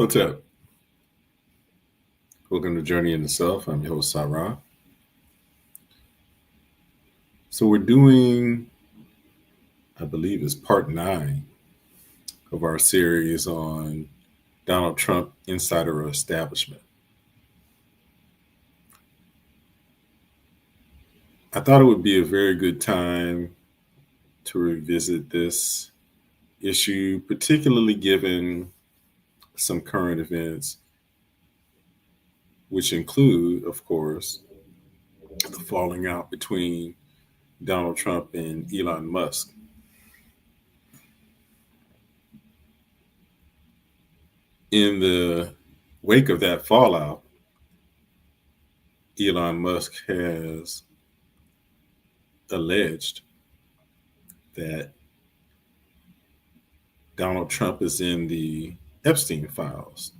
What's up? Welcome to Journey in the Self. I'm your host, Sarah. So we're doing, I believe, it's part 9 of our series on Donald Trump, Insider or Establishment. I thought it would be a very good time to revisit this issue, particularly given some current events, which include, of course, the falling out between Donald Trump and Elon Musk. In the wake of that fallout, Elon Musk has alleged that Donald Trump is in the Epstein files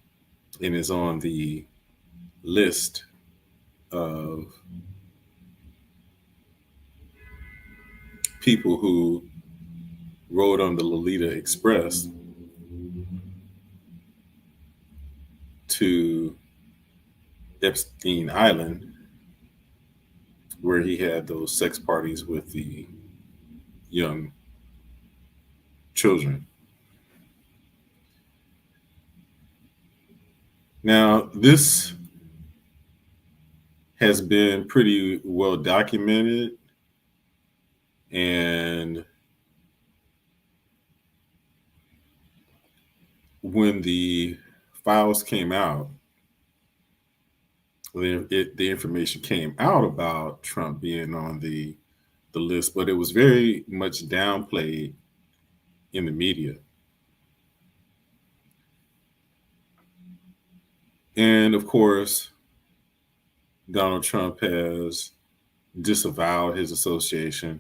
and is on the list of people who rode on the Lolita Express to Epstein Island, where he had those sex parties with the young children. Now, this has been pretty well documented, and when the files came out, the information came out about Trump being on the list, but it was very much downplayed in the media. And of course, Donald Trump has disavowed his association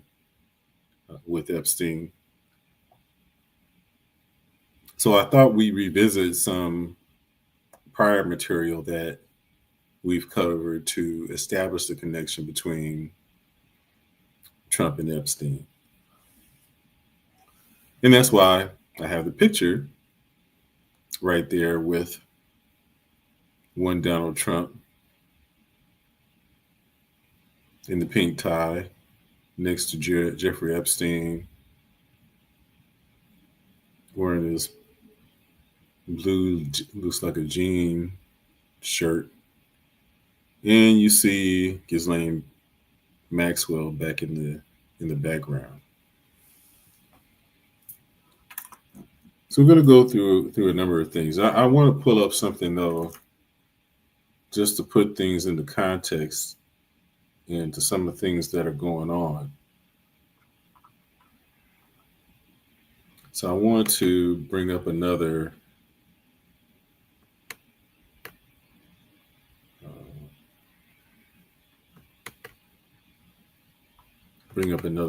with Epstein. So I thought we revisit some prior material that we've covered to establish the connection between Trump and Epstein. And that's why I have the picture right there with one Donald Trump in the pink tie next to Jeffrey Epstein wearing his blue, looks like a jean shirt. And you see Ghislaine Maxwell back in the background. So we're going to go through a number of things. I want to pull up something though, just to put things into context and to some of the things that are going on. So I want to bring up another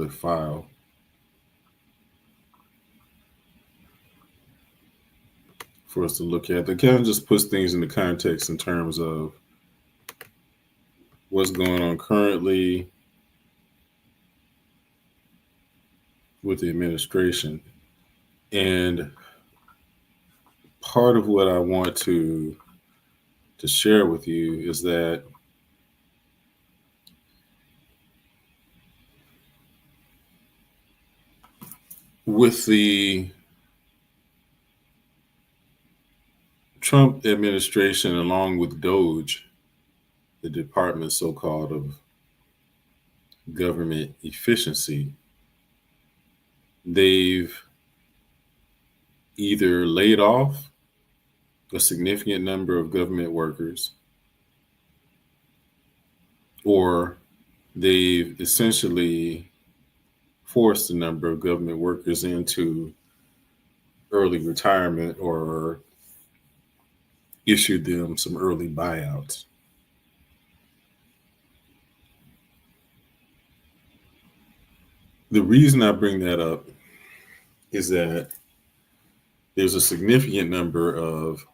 file. For us to look at that kind of just puts things into context in terms of what's going on currently with the administration. And part of what I want to share with you is that with the Trump administration, along with DOGE, the Department so-called of Government Efficiency, they've either laid off a significant number of government workers, or they've essentially forced a number of government workers into early retirement or issued them some early buyouts. The reason I bring that up is that there's a significant number of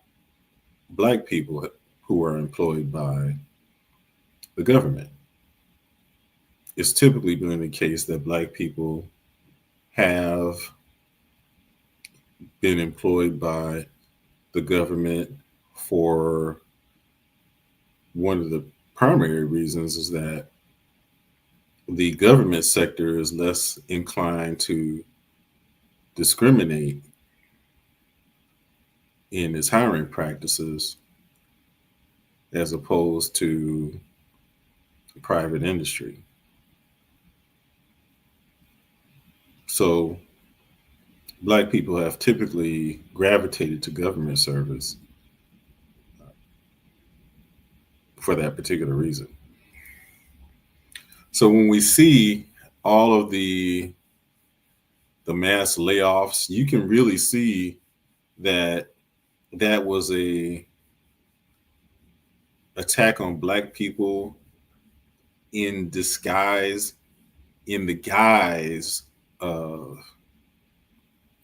Black people who are employed by the government. It's typically been the case that Black people have been employed by the government for one of the primary reasons is that the government sector is less inclined to discriminate in its hiring practices as opposed to private industry. So Black people have typically gravitated to government service for that particular reason. So when we see all of the mass layoffs, you can really see that that was a attack on Black people in disguise, in the guise of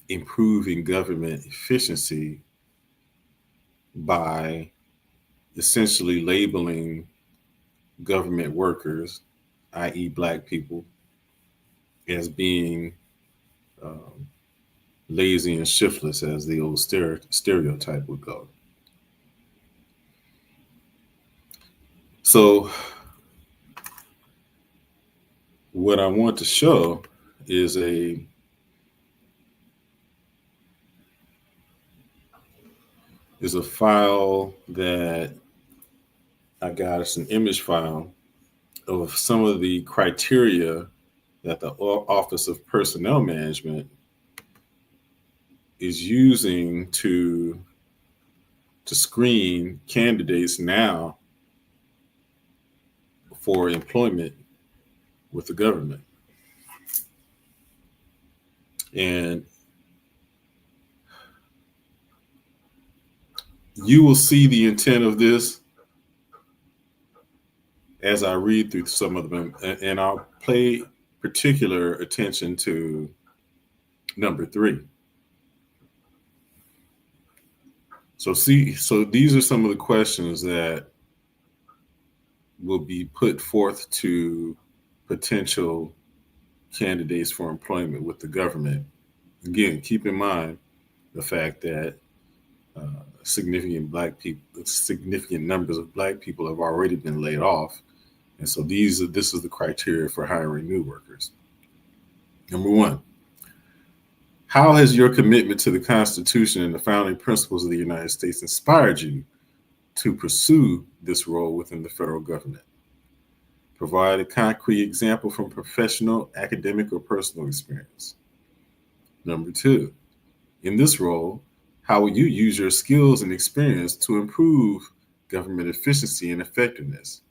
improving government efficiency by essentially labeling government workers, i.e., Black people, as being um, lazy and shiftless, as the old stereotype would go. So, what I want to show is a file that I got. It's an image file of some of the criteria that the Office of Personnel Management is using to screen candidates now for employment with the government. And you will see the intent of this as I read through some of them, and I'll pay particular attention to number 3. So these are some of the questions that will be put forth to potential candidates for employment with the government. Again, keep in mind the fact that significant numbers of Black people have already been laid off, and so this is the criteria for hiring new workers. Number 1, how has your commitment to the Constitution and the founding principles of the United States inspired you to pursue this role within the federal government? Provide a concrete example from professional, academic, or personal experience. Number 2, in this role, how will you use your skills and experience to improve government efficiency and effectiveness?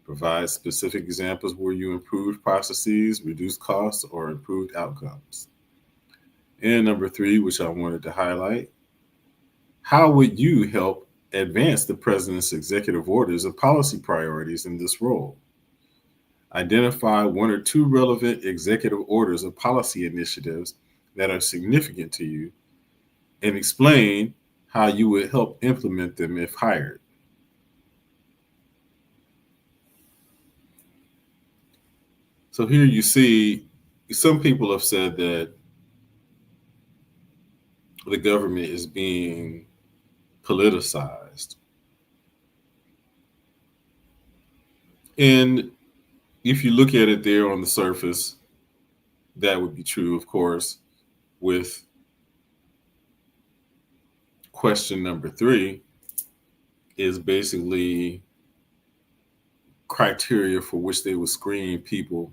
Provide specific examples where you improved processes, reduced costs, or improved outcomes. And number 3, which I wanted to highlight, how would you help advance the president's executive orders and policy priorities in this role? Identify 1 or 2 relevant executive orders or policy initiatives that are significant to you and explain how you would help implement them if hired. So here you see some people have said that the government is being politicized. And if you look at it there on the surface, that would be true, of course, with question number 3 is basically criteria for which they would screen people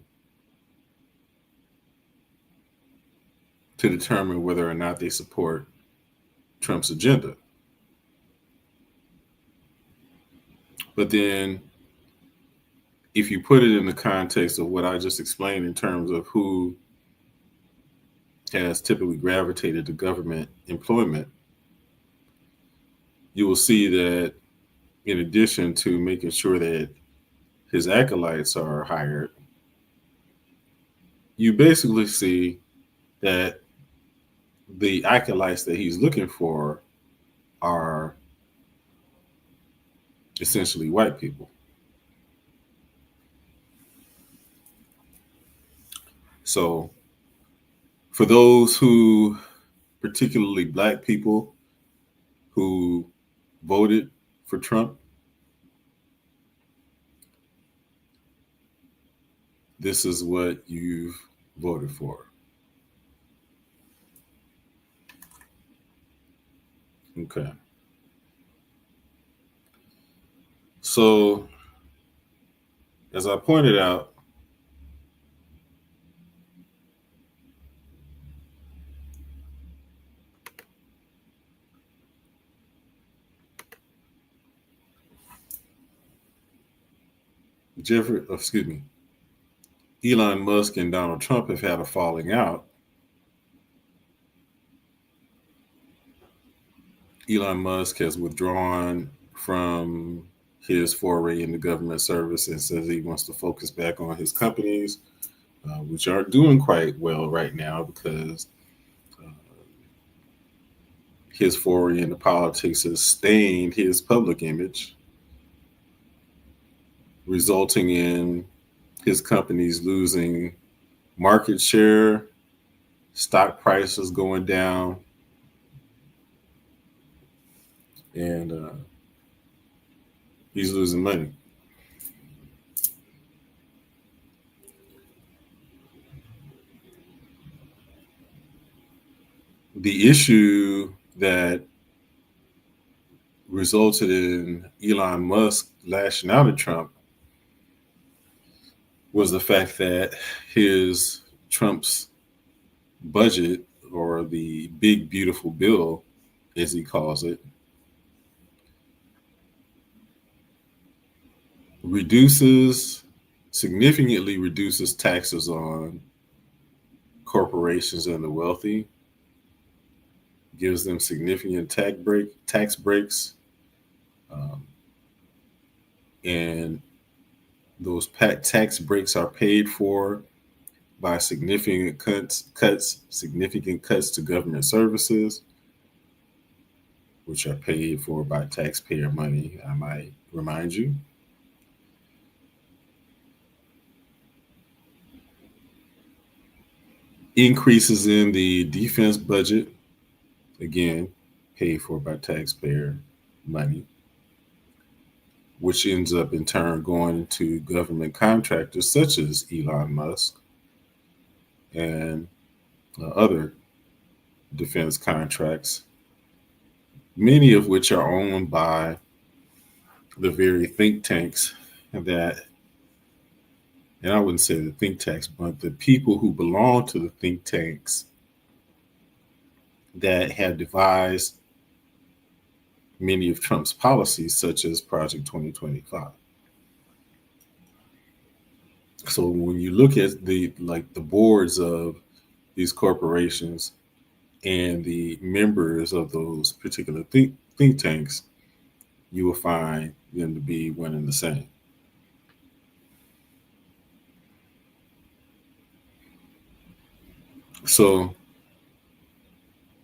to determine whether or not they support Trump's agenda. But then if you put it in the context of what I just explained in terms of who has typically gravitated to government employment, you will see that in addition to making sure that his acolytes are hired, you basically see that the acolytes that he's looking for are essentially white people. So for those who, particularly Black people, who voted for Trump, this is what you've voted for. Okay. So, as I pointed out, Elon Musk and Donald Trump have had a falling out. Elon Musk has withdrawn from his foray into government service and says he wants to focus back on his companies, which are doing quite well right now because uh, his foray into politics has stained his public image, resulting in his companies losing market share, stock prices going down, and he's losing money. The issue that resulted in Elon Musk lashing out at Trump was the fact that his Trump's budget, or the big beautiful bill as he calls it, reduces significantly reduces taxes on corporations and the wealthy, gives them significant tax breaks, um, and those tax breaks are paid for by significant cuts to government services, which are paid for by taxpayer money, I might remind you. Increases in the defense budget, again, paid for by taxpayer money, which ends up in turn going to government contractors such as Elon Musk and other defense contracts, many of which are owned by the very think tanks that, and I wouldn't say the think tanks, but the people who belong to the think tanks that have devised many of Trump's policies, such as Project 2025. So when you look at the boards of these corporations and the members of those particular think tanks, you will find them to be one and the same. So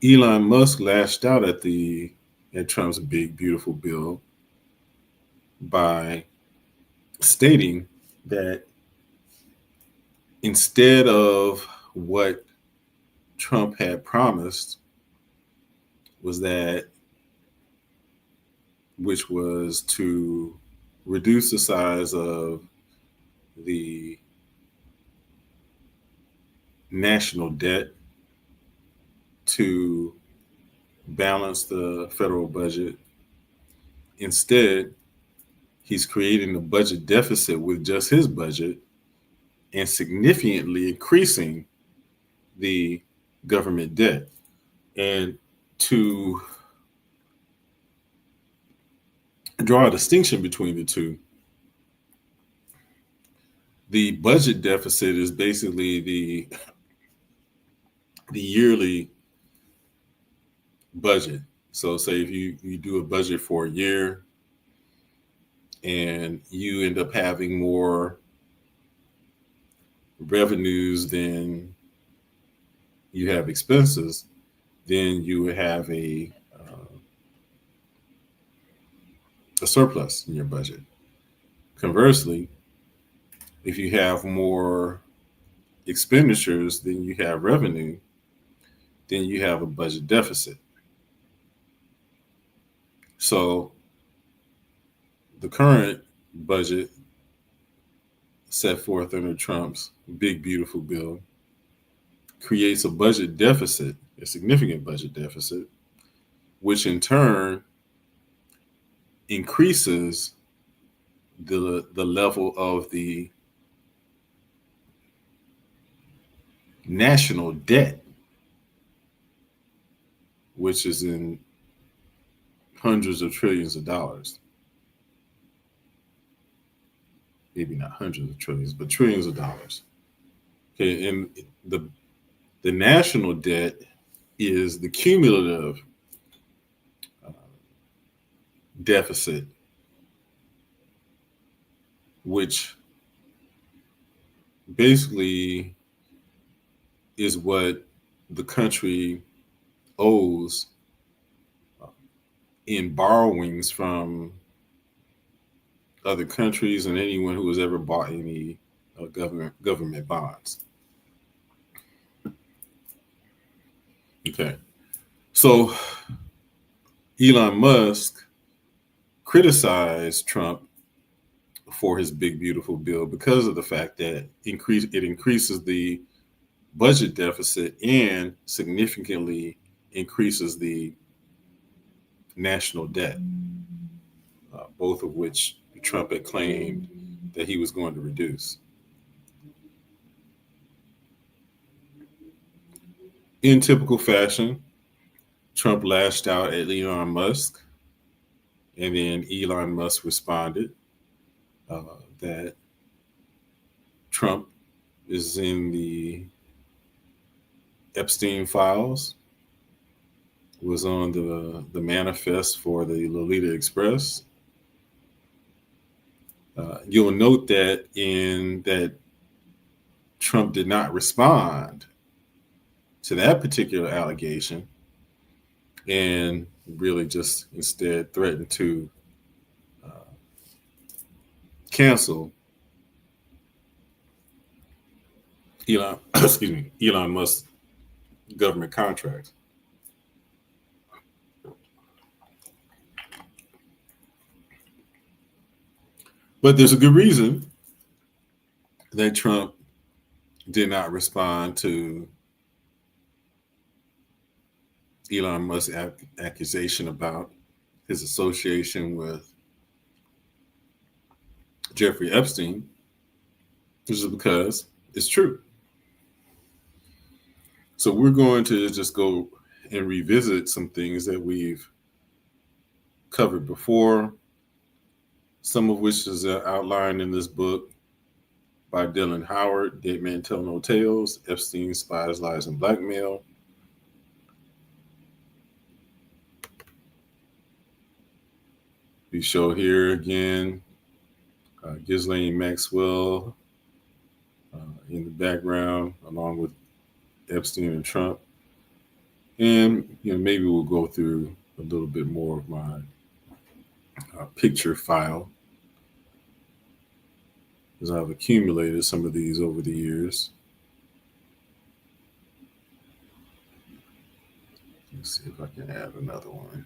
Elon Musk lashed out at Trump's big beautiful bill by stating that instead of what Trump had promised, was that which was to reduce the size of the national debt to balance the federal budget. Instead, he's creating a budget deficit with just his budget and significantly increasing the government debt. And to draw a distinction between the two, the budget deficit is basically the yearly budget. So say if you do a budget for a year and you end up having more revenues than you have expenses, then you would have a surplus in your budget. Conversely, if you have more expenditures than you have revenue, then you have a budget deficit. So the current budget set forth under Trump's big, beautiful bill creates a budget deficit, a significant budget deficit, which in turn increases the level of the national debt, which is in hundreds of trillions of dollars. Maybe not hundreds of trillions, but trillions of dollars. Okay, and the national debt is the cumulative uh, deficit, which basically is what the country owes in borrowings from other countries and anyone who has ever bought any government bonds. Okay, so Elon Musk criticized Trump for his big beautiful bill because of the fact that it increases the budget deficit and significantly increases the national debt, both of which Trump had claimed that he was going to reduce. In typical fashion, Trump lashed out at Elon Musk, and then Elon Musk responded that Trump is in the Epstein files, was on the manifest for the Lolita Express. You'll note that Trump did not respond to that particular allegation, and really just instead threatened to cancel Elon Musk's government contracts. But there's a good reason that Trump did not respond to Elon Musk's accusation about his association with Jeffrey Epstein. This is because it's true. So we're going to just go and revisit some things that we've covered before, some of which is outlined in this book by Dylan Howard, Dead Men Tell No Tales, Epstein, Spies, Lies, and Blackmail. We show here again Ghislaine Maxwell in the background, along with Epstein and Trump. And maybe we'll go through a little bit more of my picture file, because I've accumulated some of these over the years. Let's see if I can add another one.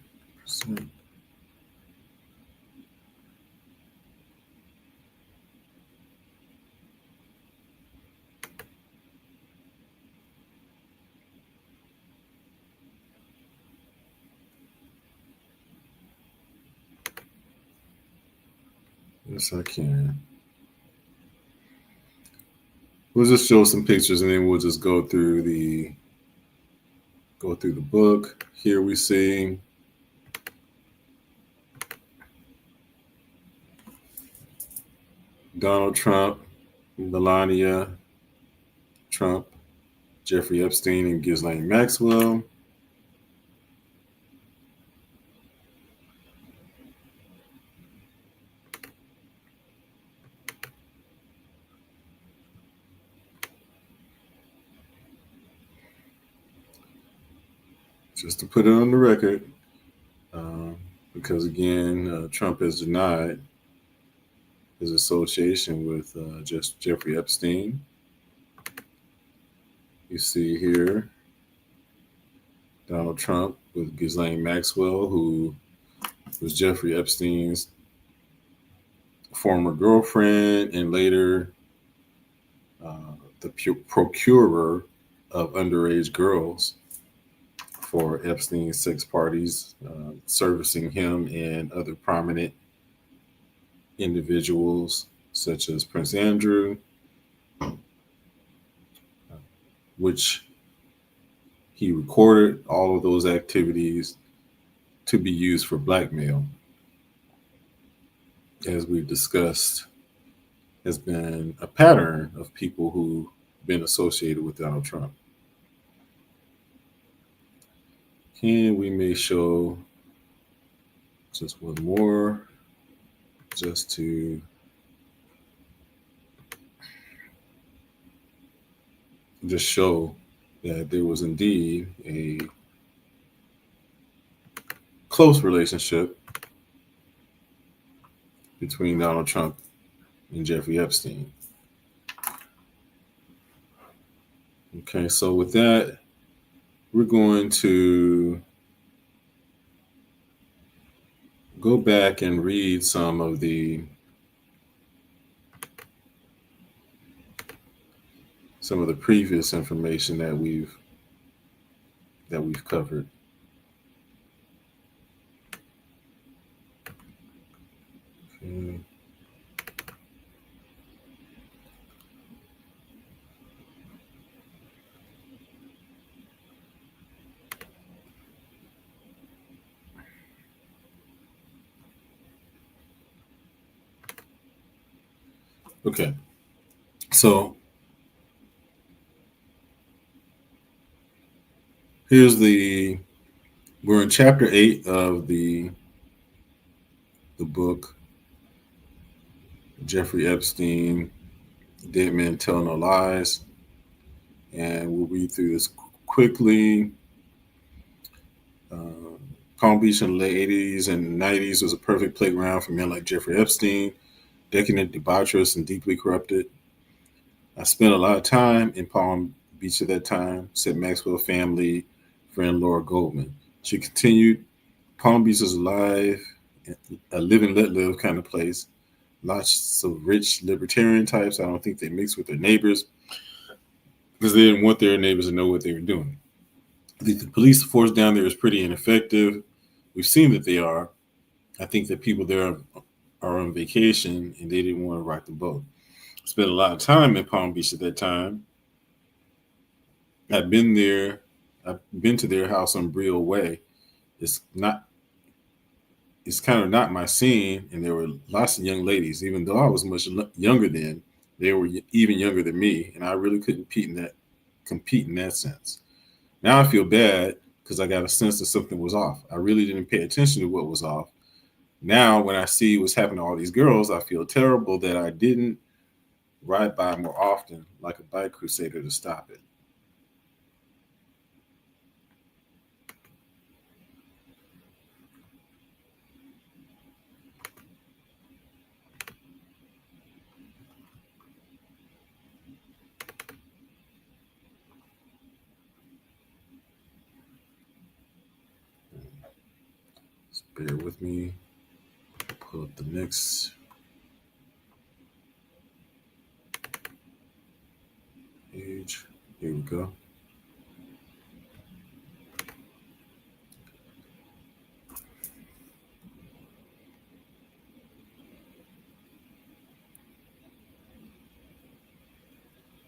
Yes, I can. We'll just show some pictures and then we'll just go through the book. Here we see Donald Trump, Melania Trump, Jeffrey Epstein, and Ghislaine Maxwell. Just to put it on the record, because again, Trump has denied his association with Jeffrey Epstein. You see here Donald Trump with Ghislaine Maxwell, who was Jeffrey Epstein's former girlfriend and later the procurer of underage girls for Epstein's sex parties, servicing him and other prominent individuals such as Prince Andrew, which he recorded all of those activities to be used for blackmail, as we've discussed, has been a pattern of people who've been associated with Donald Trump. And we may show just one more just to just show that there was indeed a close relationship between Donald Trump and Jeffrey Epstein. Okay, so with that, we're going to go back and read some of the previous information that we've covered. Okay. Okay. So we're in chapter 8 of the book Jeffrey Epstein, Dead Men Tell No Lies, and we'll read through this quickly. Palm Beach in the late 80s and 90s was a perfect playground for men like Jeffrey Epstein, decadent, debaucherous, and deeply corrupted. I spent a lot of time in Palm Beach at that time, said Maxwell family friend Laura Goldman. She continued, Palm Beach is alive, a live and let live kind of place. Lots of rich libertarian types. I don't think they mix with their neighbors because they didn't want their neighbors to know what they were doing. I think the police force down there is pretty ineffective. We've seen that they are. I think that people there are on vacation and they didn't want to rock the boat. Spent a lot of time in Palm Beach at that time. I've been there. I've been to their house on Brio Way. It's kind of not my scene, and there were lots of young ladies. Even though I was much younger then, they were even younger than me, and I really couldn't compete in that sense. Now I feel bad because I got a sense that something was off. I really didn't pay attention to what was off. Now, when I see what's happening to all these girls, I feel terrible that I didn't ride by more often like a bike crusader to stop it. Just bear with me. Pull up the next page. Here we go.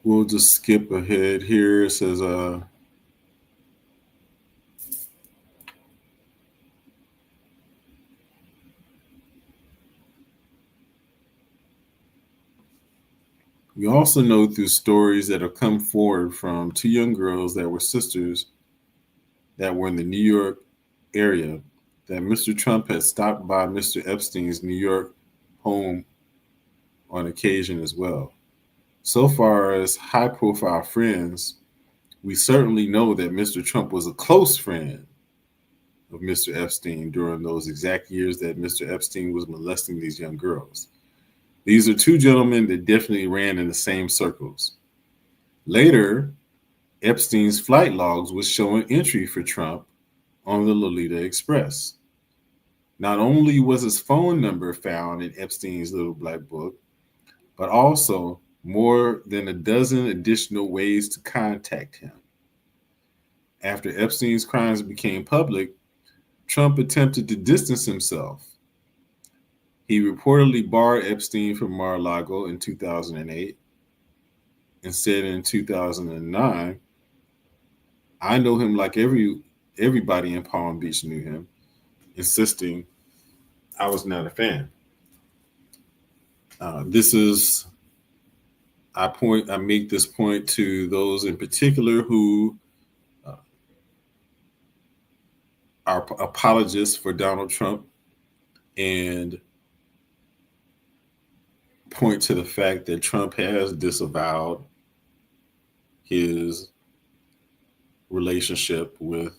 We'll just skip ahead here. It says, we also know through stories that have come forward from two young girls that were sisters that were in the New York area that Mr. Trump had stopped by Mr. Epstein's New York home on occasion as well. So far as high profile friends, we certainly know that Mr. Trump was a close friend of Mr. Epstein during those exact years that Mr. Epstein was molesting these young girls. These are two gentlemen that definitely ran in the same circles. Later, Epstein's flight logs would show an entry for Trump on the Lolita Express. Not only was his phone number found in Epstein's little black book, but also more than a dozen additional ways to contact him. After Epstein's crimes became public, Trump attempted to distance himself. He reportedly barred Epstein from Mar-a-Lago in 2008 and said in 2009, "I know him like everybody in Palm Beach knew him," insisting I was not a fan. This is I make this point to those in particular who uh, are apologists for Donald Trump and point to the fact that Trump has disavowed his relationship with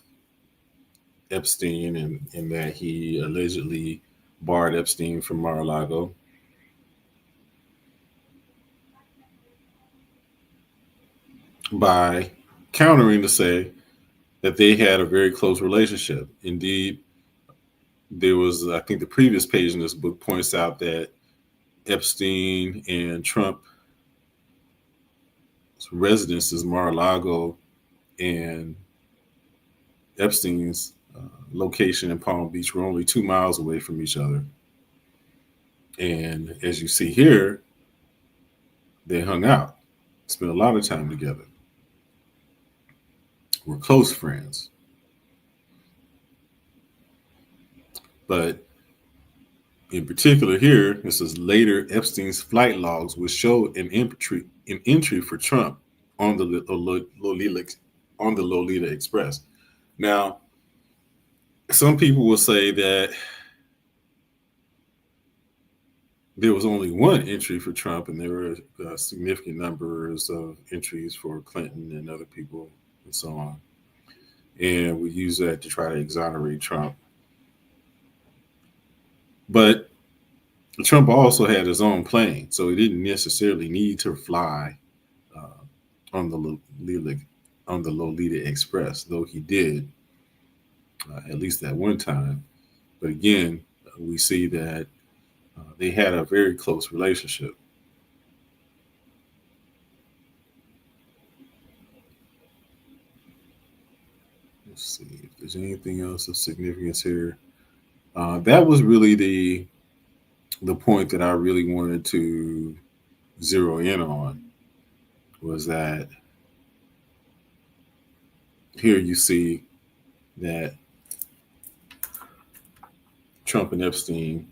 Epstein and that he allegedly barred Epstein from Mar-a-Lago. By countering to say that they had a very close relationship. Indeed, there was, I think the previous page in this book points out that Epstein and Trump's residences, Mar-a-Lago, and Epstein's location in Palm Beach were only 2 miles away from each other. And as you see here, they hung out, spent a lot of time together, were close friends. But in particular here, this is later Epstein's flight logs, which show an entry for Trump on the Lolita Express. Now, some people will say that there was only one entry for Trump, and there were significant numbers of entries for Clinton and other people, and so on. And we use that to try to exonerate Trump. But Trump also had his own plane, so he didn't necessarily need to fly on the Lolita Express, though he did at least at one time. But again, we see that they had a very close relationship. Let's see if there's anything else of significance here. That was really the point that I really wanted to zero in on, was that here you see that Trump and Epstein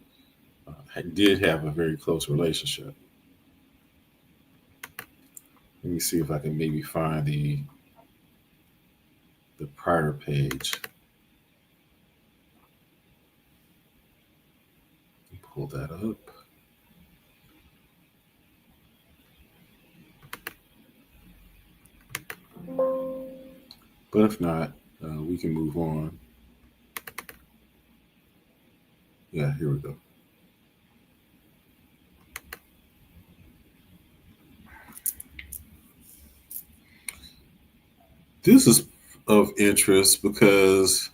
did have a very close relationship. Let me see if I can maybe find the prior page. Pull that up. But if not, we can move on. Yeah, here we go. This is of interest because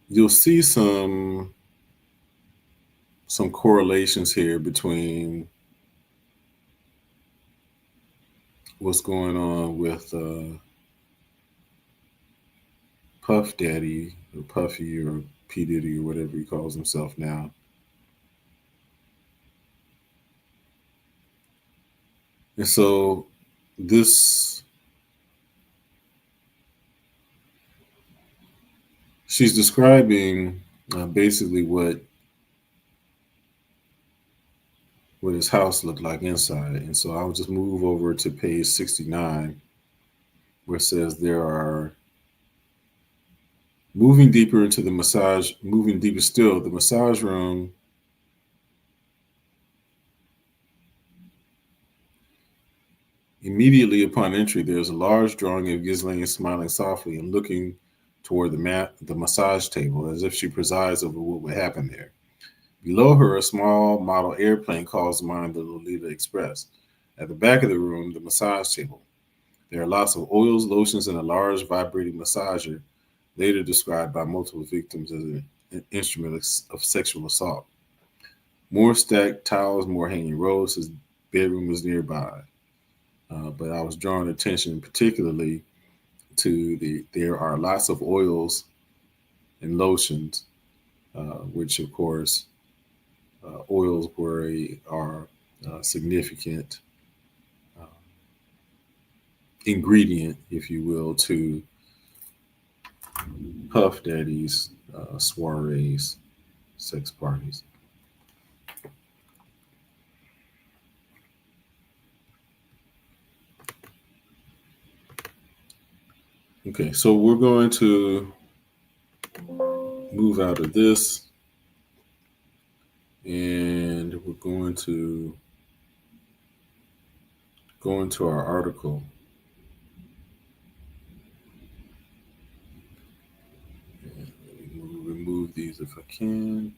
you'll see some correlations here between what's going on with Puff Daddy or Puffy or P Diddy or whatever he calls himself now. And so this, she's describing basically what his house looked like inside. And so I'll just move over to page 69, where it says there are moving deeper still, the massage room immediately upon entry, there's a large drawing of Ghislaine smiling softly and looking toward the massage table as if she presides over what would happen there. Below her, a small model airplane calls to mind the Lolita Express. At the back of the room, the massage table. There are lots of oils, lotions, and a large vibrating massager, later described by multiple victims instrument of sexual assault. More stacked towels, more hanging rows. His bedroom was nearby. But I was drawing attention particularly to there are lots of oils and lotions, which of course oils are significant uh, ingredient, if you will, to Puff Daddy's soirees, sex parties. Okay, so we're going to move out of this and we're going to go into our article. And let me remove these if I can.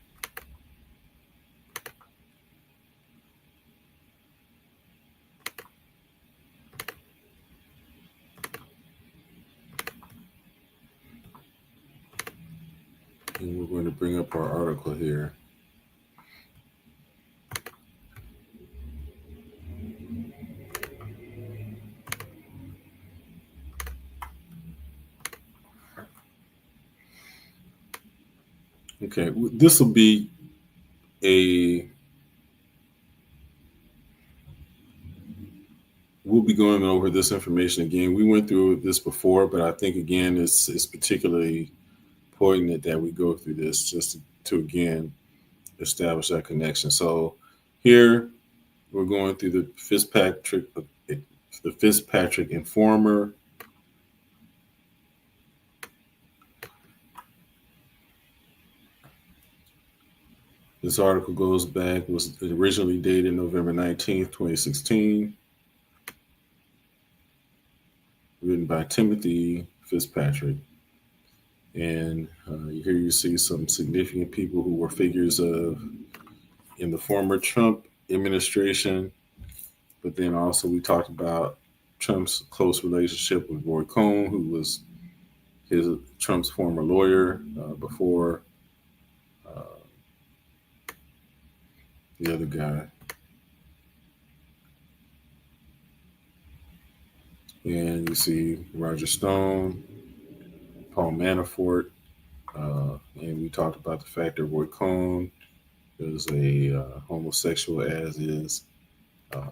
And we're going to bring up our article here. Okay, this will be a we'll be going over this information again. We went through this before, but I think again it's particularly poignant that we go through this just to again establish that connection. So here we're going through the Fitzpatrick Informer. This article goes back, was originally dated November 19th, 2016, written by Timothy Fitzpatrick. And here you see some significant people who were figures in the former Trump administration. But then also we talked about Trump's close relationship with Roy Cohn, who was Trump's former lawyer before uh, the other guy. And you see Roger Stone, Paul Manafort, and we talked about the fact that Roy Cohn is a homosexual, as is uh,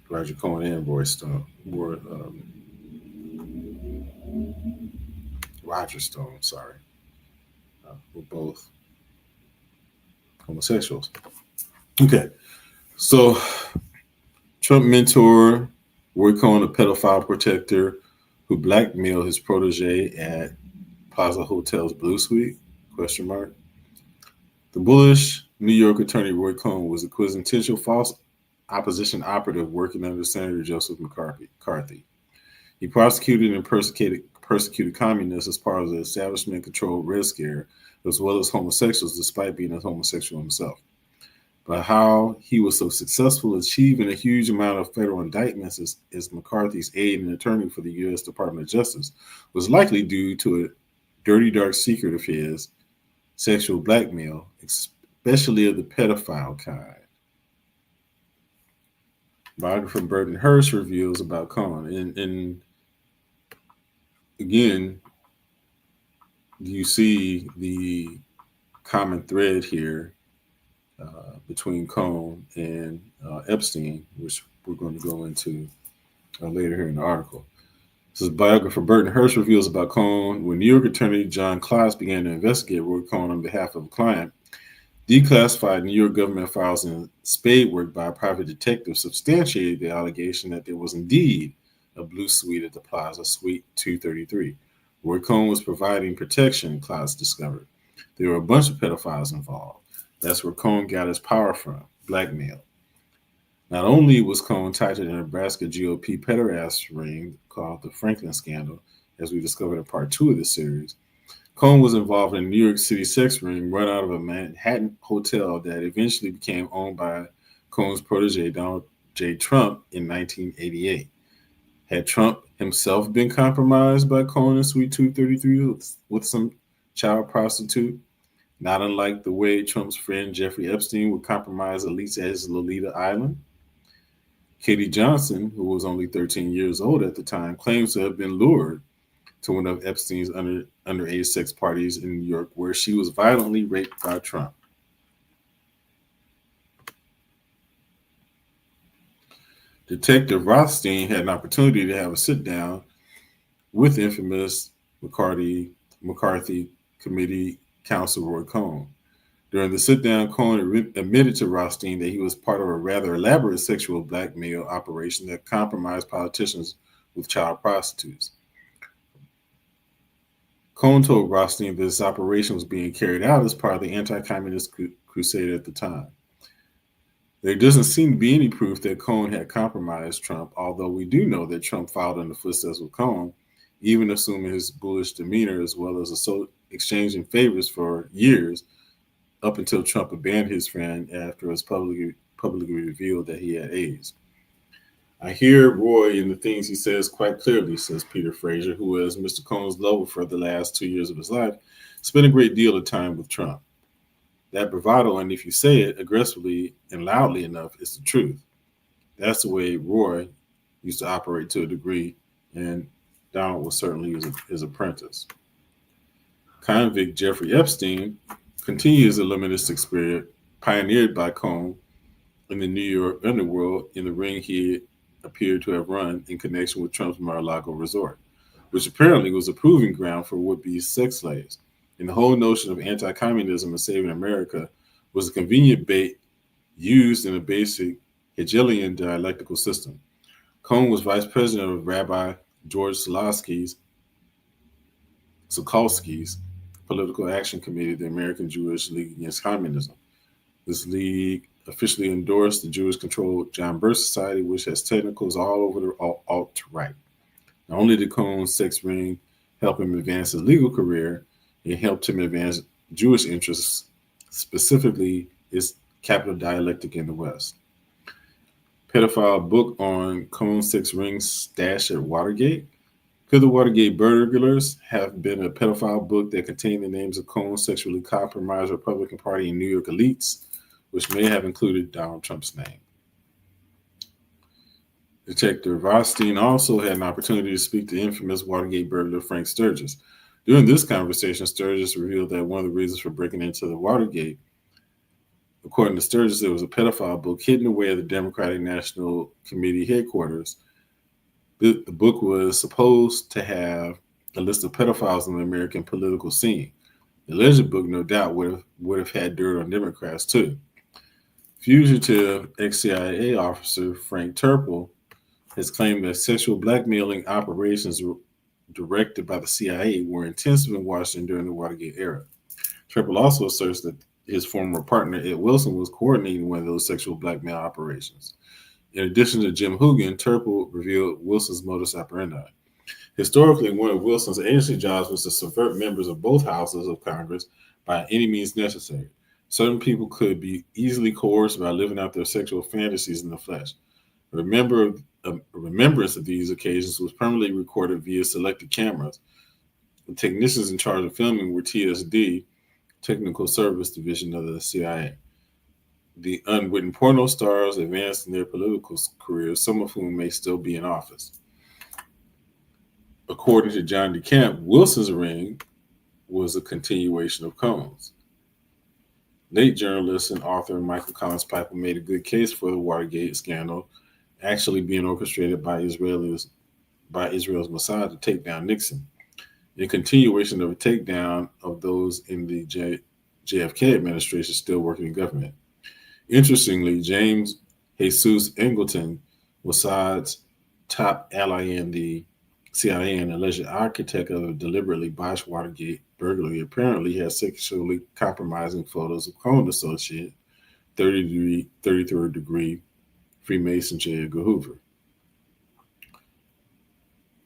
Roger Cohn and Roger Stone, sorry, were both homosexuals. Okay, so Trump mentor Roy Cohn, a pedophile protector who blackmailed his protege at Plaza Hotel's Blue Suite? Question mark. The bullish New York attorney Roy Cohn was a quintessential false opposition operative working under Senator Joseph McCarthy. He prosecuted and persecuted communists as part of the establishment-controlled Red Scare, as well as homosexuals, despite being a homosexual himself. But how he was so successful achieving a huge amount of federal indictments as McCarthy's aide and attorney for the U.S. Department of Justice was likely due to a dirty, dark secret of his sexual blackmail, especially of the pedophile kind. Biographer Burton Hirsch reveals about Cohn. And again, you see the common thread here between Cohn and Epstein, which we're going to go into later here in the article. This is biographer Burton Hirsch reveals about Cohn. When New York attorney John Klotz began to investigate Roy Cohn on behalf of a client, declassified New York government files and spade work by a private detective substantiated the allegation that there was indeed a blue suite at the Plaza, Suite 233. Roy Cohn was providing protection, Klotz discovered. There were a bunch of pedophiles involved. That's where Cohn got his power from, blackmail. Not only was Cohn tied to the Nebraska GOP pederast ring called the Franklin Scandal, as we discovered in part 2 of this series, Cohn was involved in a New York City sex ring run out of a Manhattan hotel that eventually became owned by Cohn's protege, Donald J. Trump, in 1988. Had Trump himself been compromised by Cohen and Sweet Tooth 33 with some child prostitute? Not unlike the way Trump's friend Jeffrey Epstein would compromise elites at his Lolita Island. Katie Johnson, who was only 13 years old at the time, claims to have been lured to one of Epstein's underage sex parties in New York, where she was violently raped by Trump. Detective Rothstein had an opportunity to have a sit down with infamous McCarthy Committee counsel Roy Cohn. During the sit down, Cohen admitted to Rothstein that he was part of a rather elaborate sexual blackmail operation that compromised politicians with child prostitutes. Cohen told Rothstein that this operation was being carried out as part of the anti communist crusade at the time. There doesn't seem to be any proof that Cohen had compromised Trump, although we do know that Trump followed in the footsteps of Cohen, even assuming his bullish demeanor as well as exchanging favors for years up until Trump abandoned his friend after it was publicly revealed that he had AIDS. I hear Roy in the things he says quite clearly, says Peter Fraser, who was Mr. Cohen's lover for the last 2 years of his life, spent a great deal of time with Trump. That bravado, and if you say it aggressively and loudly enough, it's the truth. That's the way Roy used to operate to a degree, and Donald was certainly his apprentice. Convict Jeffrey Epstein continues the illuministic spirit pioneered by Cohen in the New York underworld in the ring he appeared to have run in connection with Trump's Mar-a-Lago resort, which apparently was a proving ground for would-be sex slaves. And the whole notion of anti-communism and saving America was a convenient bait used in a basic Hegelian dialectical system. Cohen was vice president of Rabbi George Sokolsky's Political Action Committee of the American Jewish League Against Communism. This league officially endorsed the Jewish-controlled John Birch Society, which has tentacles all over the alt-right. Not only did Cohen's sex ring help him advance his legal career, it helped him advance Jewish interests, specifically its capital dialectic in the West. Pedophile book on Cohen's sex ring stash at Watergate. Could the Watergate burglars have been a pedophile book that contained the names of Cohen's sexually compromised Republican Party and New York elites, which may have included Donald Trump's name? Detective Rothstein also had an opportunity to speak to infamous Watergate burglar Frank Sturgis. During this conversation, Sturgis revealed that one of the reasons for breaking into the Watergate, according to Sturgis, there was a pedophile book hidden away at the Democratic National Committee headquarters. The book was supposed to have a list of pedophiles in the American political scene. The alleged book, no doubt, would have had dirt on Democrats, too. Fugitive ex-CIA officer Frank Turple has claimed that sexual blackmailing operations directed by the CIA were intensive in Washington during the Watergate era. Turple also asserts that his former partner, Ed Wilson, was coordinating one of those sexual blackmail operations. In addition to Jim Hoogan, Turple revealed Wilson's modus operandi. Historically, one of Wilson's agency jobs was to subvert members of both houses of Congress by any means necessary. Certain people could be easily coerced by living out their sexual fantasies in the flesh. A remembrance of these occasions was permanently recorded via selected cameras. The technicians in charge of filming were TSD, Technical Service Division of the CIA. The unwritten porno stars advanced in their political careers, some of whom may still be in office. According to John DeCamp, Wilson's ring was a continuation of Cohen's. Late journalist and author Michael Collins Piper made a good case for the Watergate scandal actually being orchestrated by Israel's Mossad to take down Nixon, in continuation of a takedown of those in the JFK administration still working in government. Interestingly, James Jesus Angleton, Mossad's top ally in the CIA and alleged architect of a deliberately botched Watergate burglary, apparently had sexually compromising photos of Cohen associate, 33rd degree Freemason J. Edgar Hoover.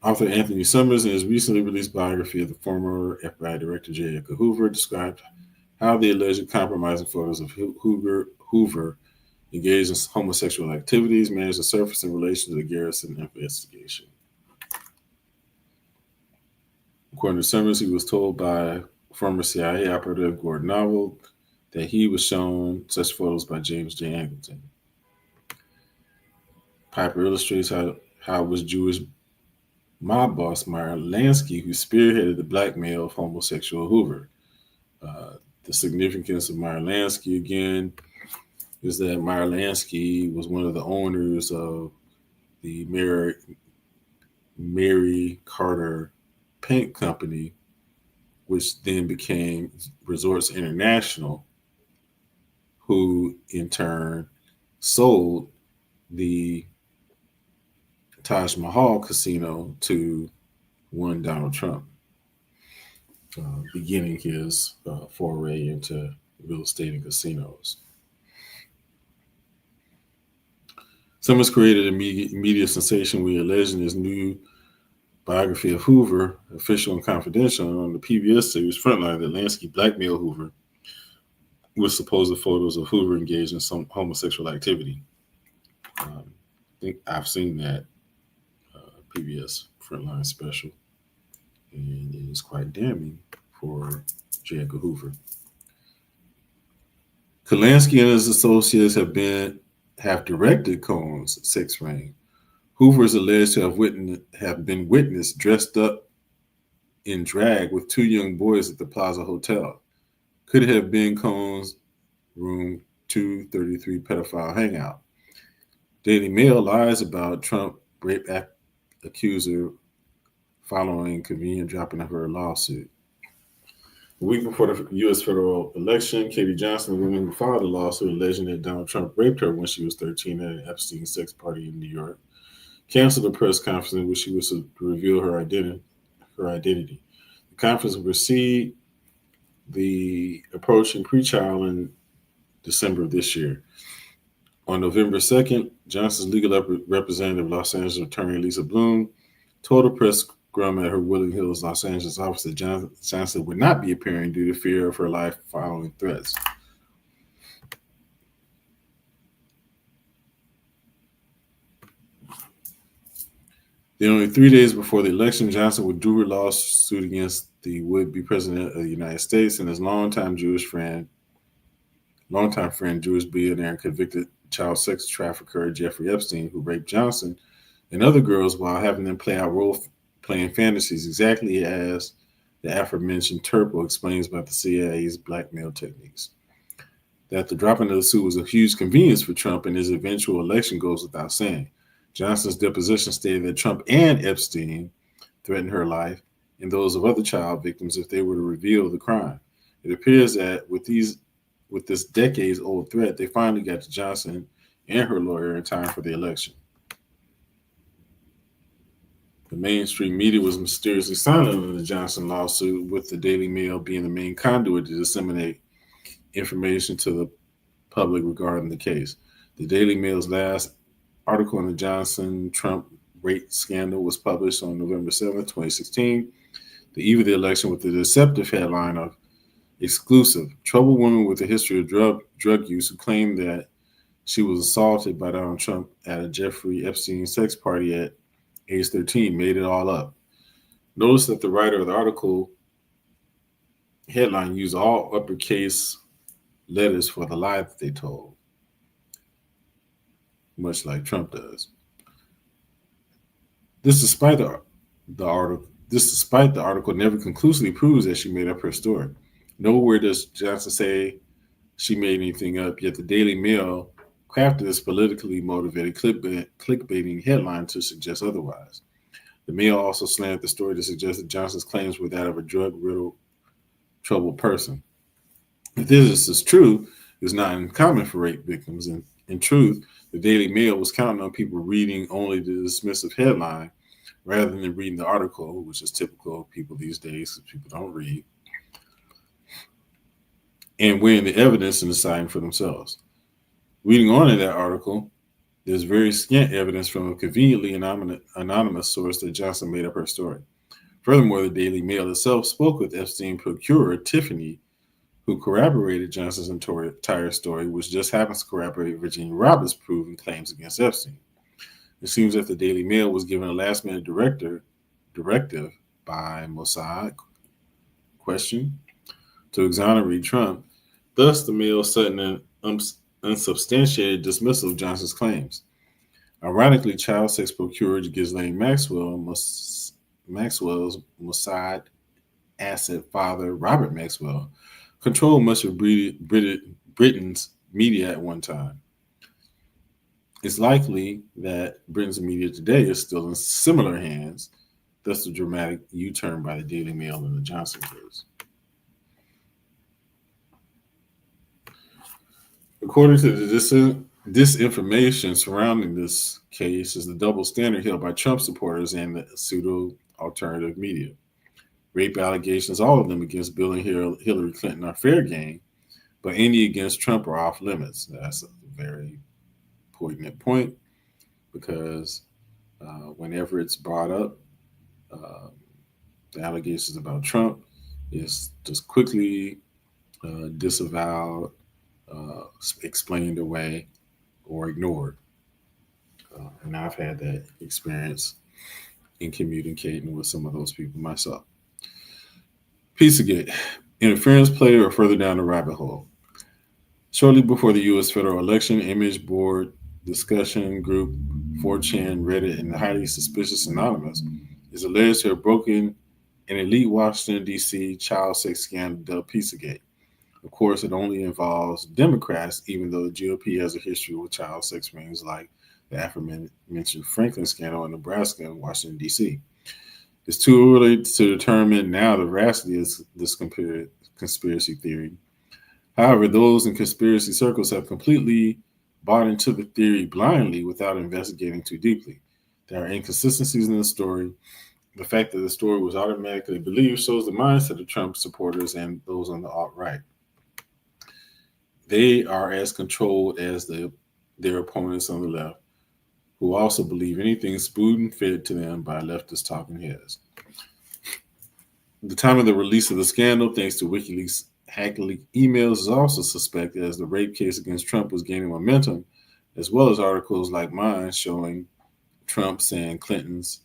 Author Anthony Summers, in his recently released biography of the former FBI Director J. Edgar Hoover, described how the alleged compromising photos of Hoover engaged in homosexual activities managed to surface in relation to the Garrison investigation. According to Summers, he was told by former CIA operative Gordon Novel that he was shown such photos by James J. Angleton. Piper illustrates how it was Jewish mob boss Meyer Lansky who spearheaded the blackmail of homosexual Hoover. The significance of Meyer Lansky, again, is that Meyer Lansky was one of the owners of the Mary Carter Paint Company, which then became Resorts International, who in turn sold the Taj Mahal Casino to one Donald Trump, beginning his foray into real estate and casinos. Summers created a media sensation when he alleged in his new biography of Hoover, Official and Confidential, on the PBS series Frontline that Lansky blackmailed Hoover with supposed photos of Hoover engaged in some homosexual activity. I think I've seen that PBS Frontline special, and it is quite damning for J. Edgar Hoover. Kalansky and his associates have directed Cohen's sex ring. Hoover is alleged to have been witnessed dressed up in drag with two young boys at the Plaza Hotel. Could have been Cohen's room 233 pedophile hangout. Daily Mail lies about Trump rape accuser following convenient dropping of her lawsuit. A week before the U.S. federal election, Katie Johnson, the woman who filed the lawsuit alleging that Donald Trump raped her when she was 13 at an Epstein sex party in New York, canceled a press conference in which she was to reveal her identity. The conference will precede the approaching pretrial in December of this year. On November 2nd, Johnson's legal representative, Los Angeles attorney Lisa Bloom, told a press scrum at her Woodland Hills, Los Angeles office that Johnson would not be appearing due to fear of her life following threats. Then, only 3 days before the election, Johnson withdrew her lawsuit against the would-be president of the United States and his longtime friend, Jewish billionaire and convicted child sex trafficker Jeffrey Epstein, who raped Johnson and other girls while having them play out role-playing fantasies, exactly as the aforementioned Turpo explains about the CIA's blackmail techniques. That the dropping of the suit was a huge convenience for Trump and his eventual election goes without saying. Johnson's deposition stated that Trump and Epstein threatened her life and those of other child victims if they were to reveal the crime. It appears that with this decades-old threat, they finally got to Johnson and her lawyer in time for the election. The mainstream media was mysteriously silent on the Johnson lawsuit, with the Daily Mail being the main conduit to disseminate information to the public regarding the case. The Daily Mail's last article on the Johnson-Trump rape scandal was published on November 7, 2016, the eve of the election, with the deceptive headline of "Exclusive: Troubled woman with a history of drug use who claimed that she was assaulted by Donald Trump at a Jeffrey Epstein sex party at age 13 made it all up." Notice that the writer of the article headline used all uppercase letters for the lie that they told, much like Trump does. This despite the article never conclusively proves that she made up her story. Nowhere does Johnson say she made anything up, yet the Daily Mail crafted this politically motivated clickbaiting headline to suggest otherwise. The Mail also slanted the story to suggest that Johnson's claims were that of a drug-riddled, troubled person. If this is true, it's not uncommon for rape victims. And in truth, the Daily Mail was counting on people reading only the dismissive headline rather than reading the article, which is typical of people these days, because people don't read, and weighing the evidence and deciding for themselves. Reading on in that article, there's very scant evidence from a conveniently anonymous source that Johnson made up her story. Furthermore, the Daily Mail itself spoke with Epstein procurer Tiffany, who corroborated Johnson's entire story, which just happens to corroborate Virginia Roberts' proven claims against Epstein. It seems that the Daily Mail was given a last-minute directive by Mossad question to exonerate Trump. Thus, the mail sudden and unsubstantiated dismissal of Johnson's claims. Ironically, child sex procurer Ghislaine Maxwell's Mossad asset father, Robert Maxwell, controlled much of Britain's media at one time. It's likely that Britain's media today is still in similar hands, thus the dramatic U-turn by the Daily Mail in the Johnson case. According to the disinformation surrounding this case is the double standard held by Trump supporters and the pseudo-alternative media. Rape allegations, all of them against Bill and Hillary Clinton, are fair game, but any against Trump are off limits. That's a very poignant point because whenever it's brought up, the allegations about Trump is just quickly disavowed, explained away, or ignored. And I've had that experience in communicating with some of those people myself. Pizzagate, interference play or further down the rabbit hole. Shortly before the U.S. federal election, image board discussion group 4chan, Reddit, and the highly suspicious Anonymous is alleged to have broken an elite Washington, D.C. child sex scandal dubbed Pizzagate. Of course, it only involves Democrats, even though the GOP has a history with child sex rings like the aforementioned Franklin scandal in Nebraska and Washington, D.C. It's too early to determine now the veracity of this conspiracy theory. However, those in conspiracy circles have completely bought into the theory blindly without investigating too deeply. There are inconsistencies in the story. The fact that the story was automatically believed shows the mindset of Trump supporters and those on the alt-right. They are as controlled as their opponents on the left, who also believe anything spoon-fed to them by leftist talking heads. At the time of the release of the scandal, thanks to WikiLeaks hack-leaked emails, is also suspected as the rape case against Trump was gaining momentum, as well as articles like mine showing Trump's and Clinton's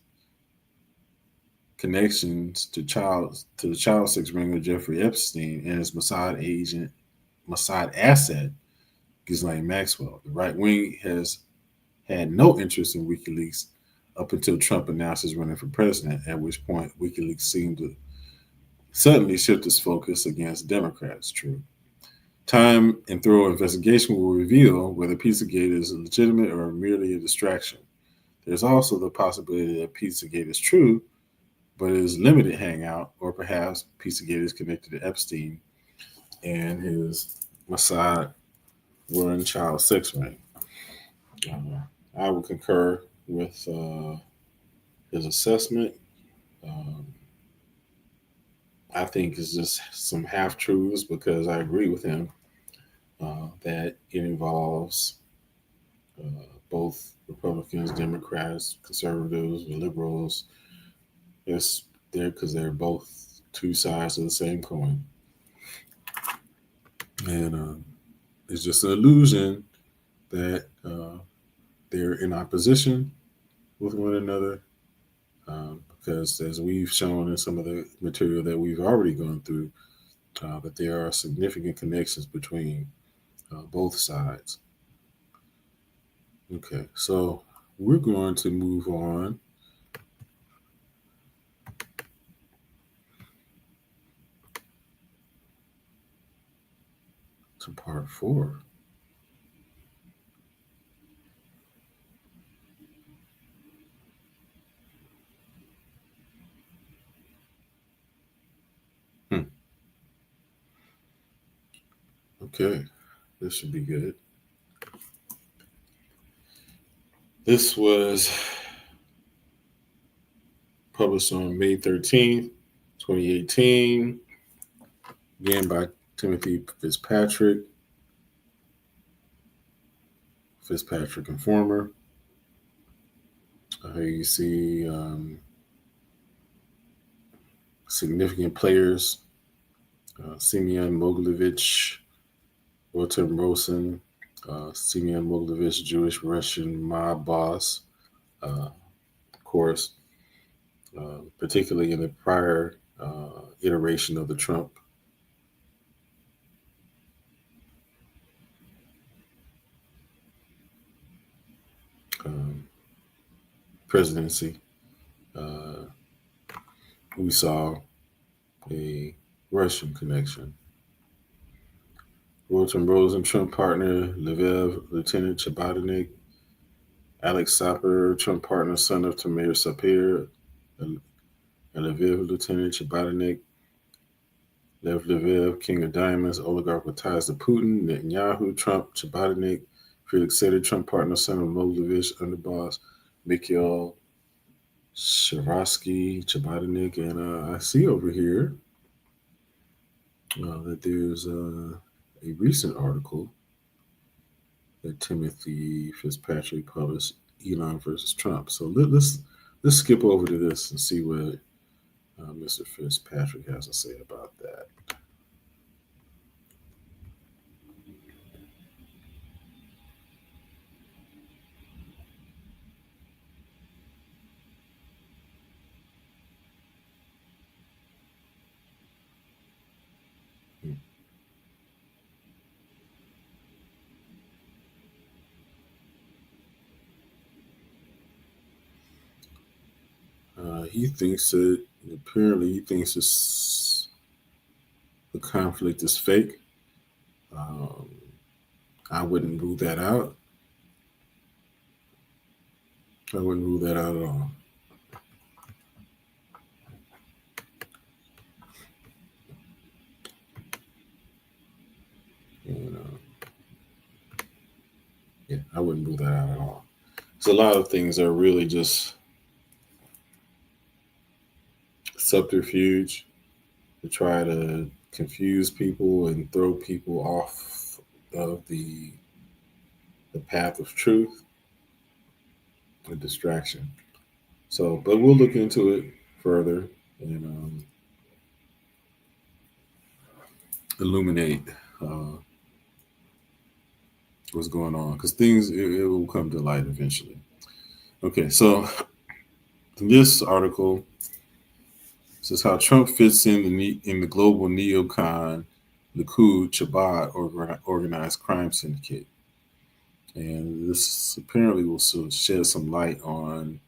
connections to the child sex ringer Jeffrey Epstein and his Mossad asset, Ghislaine Maxwell. The right wing has had no interest in WikiLeaks up until Trump announced his running for president, at which point WikiLeaks seemed to suddenly shift its focus against Democrats. True. Time and thorough investigation will reveal whether Pizzagate is legitimate or merely a distraction. There's also the possibility that Pizzagate is true, but it is limited hangout, or perhaps Pizzagate is connected to Epstein and his Mossad run child sex ring. I would concur with his assessment. I think it's just some half truths because I agree with him that it involves both Republicans, Democrats, conservatives, liberals. It's there because they're both two sides of the same coin. And it's just an illusion that they're in opposition with one another because as we've shown in some of the material that we've already gone through, that there are significant connections between both sides. Okay, so we're going to move on to part 4. Okay, this should be good. This was published on May 13th, 2018, again by Timothy Fitzpatrick Informer. Here you see significant players, Simeon Mogilevich, Walter Rosen, Simeon Mogilevich, Jewish Russian mob boss, of course, particularly in the prior iteration of the Trump um, presidency. Uh, we saw a Russian connection. Wilton Rosen, Trump partner, Lviv, Lieutenant Chabatanik, Alex Sapir, Trump partner, son of Tamir Sapir, and Lviv, Lieutenant Chabatanik, Lev Lviv, King of Diamonds, oligarch with ties to Putin, Netanyahu, Trump, Chabatanik, Felix Sater, Trump partner, son of Mogilevich, underboss, Mikhail Sharosky, Chabatanik, and I see over here that there's a recent article that Timothy Fitzpatrick published, Elon versus Trump. So let's skip over to this and see what Mr. Fitzpatrick has to say about that. He thinks that apparently he thinks the conflict is fake. Um, I wouldn't rule that out. I wouldn't rule that out at all. And yeah, I wouldn't rule that out at all. So a lot of things are really just subterfuge to try to confuse people and throw people off of the path of truth, a distraction. So, but we'll look into it further and illuminate uh, what's going on because it will come to light eventually. Okay, so this article says how Trump fits in the global neocon Likud Chabad organized crime syndicate, and this apparently will shed some light on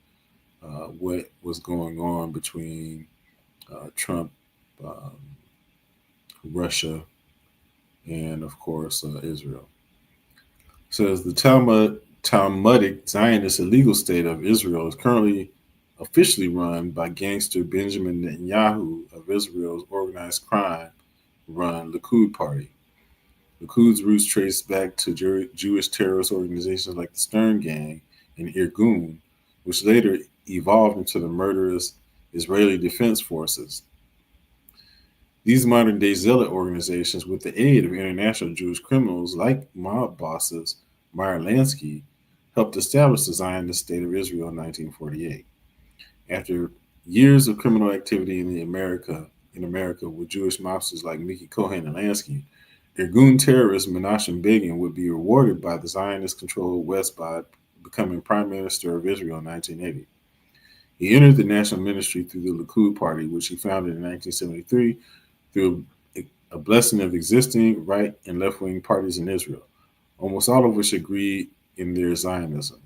what was going on between Trump, um, Russia, and of course Israel. It says the Talmudic Zionist illegal state of Israel is currently officially run by gangster Benjamin Netanyahu of Israel's organized crime run Likud Party. Likud's roots trace back to Jewish terrorist organizations like the Stern Gang and Irgun, which later evolved into the murderous Israeli Defense Forces. These modern day zealot organizations, with the aid of international Jewish criminals like mob bosses Meyer Lansky, helped establish the Zionist state of Israel in 1948. After years of criminal activity in America with Jewish mobsters like Mickey Cohen and Lansky, Irgun terrorist Menachem Begin would be rewarded by the Zionist-controlled West by becoming Prime Minister of Israel in 1980. He entered the national ministry through the Likud Party, which he founded in 1973 through a blessing of existing right and left-wing parties in Israel, almost all of which agreed in their Zionism.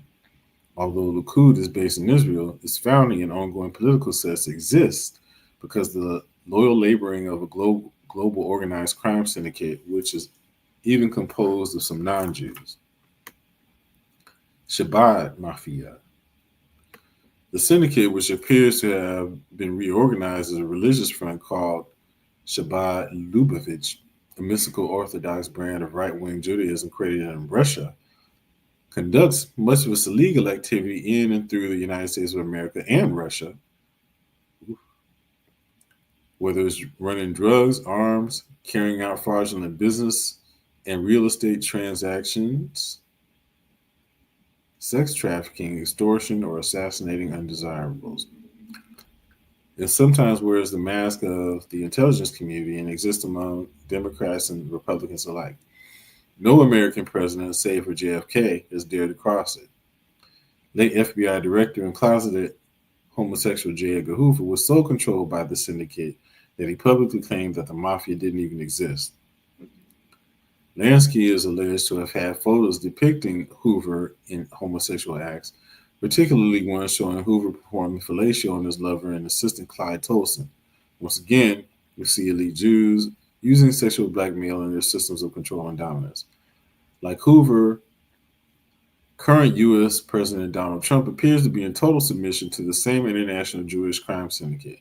Although Likud is based in Israel, its founding and ongoing political success exists because the loyal laboring of a global organized crime syndicate, which is even composed of some non-Jews. Shabbat Mafia. The syndicate, which appears to have been reorganized as a religious front called Shabbat Lubavitch, a mystical Orthodox brand of right-wing Judaism created in Russia, conducts much of its illegal activity in and through the United States of America and Russia, whether it's running drugs, arms, carrying out fraudulent business and real estate transactions, sex trafficking, extortion, or assassinating undesirables. It sometimes wears the mask of the intelligence community and exists among Democrats and Republicans alike. No American president, save for JFK, has dared to cross it. Late FBI director and closeted homosexual J. Edgar Hoover was so controlled by the syndicate that he publicly claimed that the mafia didn't even exist. Lansky is alleged to have had photos depicting Hoover in homosexual acts, particularly one showing Hoover performing fellatio on his lover and assistant Clyde Tolson. Once again, we see elite Jews using sexual blackmail in their systems of control and dominance. Like Hoover, current U.S. President Donald Trump appears to be in total submission to the same international Jewish crime syndicate,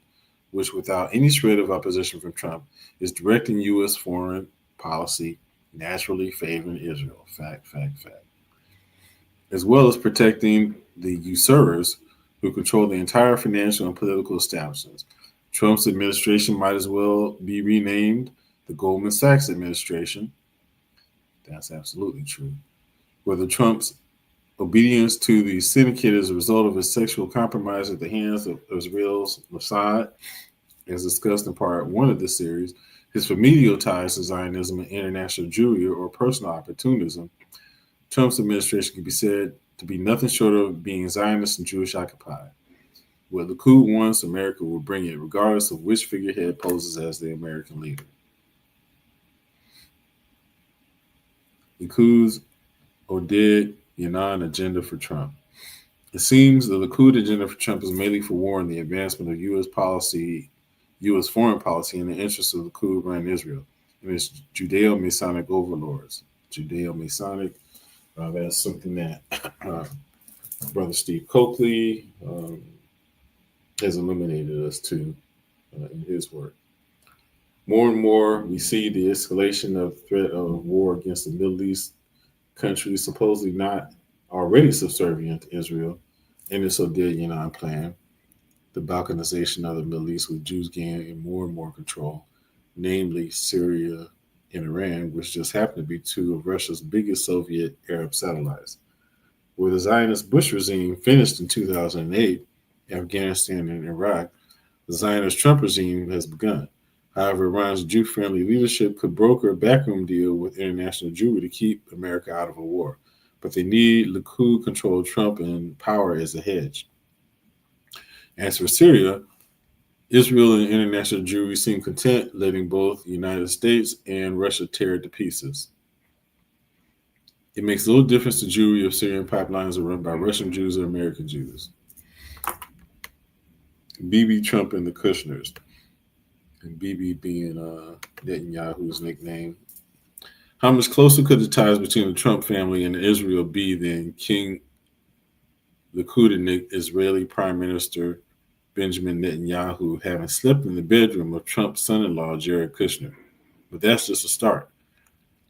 which, without any shred of opposition from Trump, is directing U.S. foreign policy, naturally favoring Israel. Fact, fact, fact. As well as protecting the usurers who control the entire financial and political establishments. Trump's administration might as well be renamed the Goldman Sachs administration. That's absolutely true. Whether Trump's obedience to the syndicate as a result of his sexual compromise at the hands of Israel's Mossad, as discussed in part one of this series, his familial ties to Zionism and international Jewry or personal opportunism, Trump's administration can be said to be nothing short of being Zionist and Jewish occupied. What Likud wants, America will bring it, regardless of which figurehead poses as the American leader. Likud's Oded Yanan agenda for Trump. It seems the Likud agenda for Trump is mainly for war and the advancement of U.S. foreign policy in the interests of Likud-run Israel and its Judeo-Masonic overlords. Judeo-Masonic, that's something that Brother Steve Coakley has illuminated us to in his work. More and more, we see the escalation of threat of war against the Middle East countries supposedly not already subservient to Israel and its Oded Yanan plan, the balkanization of the Middle East with Jews gaining more and more control, namely Syria and Iran, which just happen to be two of Russia's biggest Soviet Arab satellites. Where the Zionist Bush regime finished in 2008, Afghanistan and Iraq, the Zionist Trump regime has begun. However, Iran's Jew-friendly leadership could broker a backroom deal with international Jewry to keep America out of a war. But they need Likud-controlled Trump in power as a hedge. As for Syria, Israel and international Jewry seem content letting both the United States and Russia tear it to pieces. It makes little difference to Jewry if Syrian pipelines are run by Russian Jews or American Jews. Bibi, Trump, and the Kushners. And Bibi being Netanyahu's nickname. How much closer could the ties between the Trump family and Israel be than King Likud Israeli Prime Minister Benjamin Netanyahu having slept in the bedroom of Trump's son-in-law Jared Kushner? But that's just a start.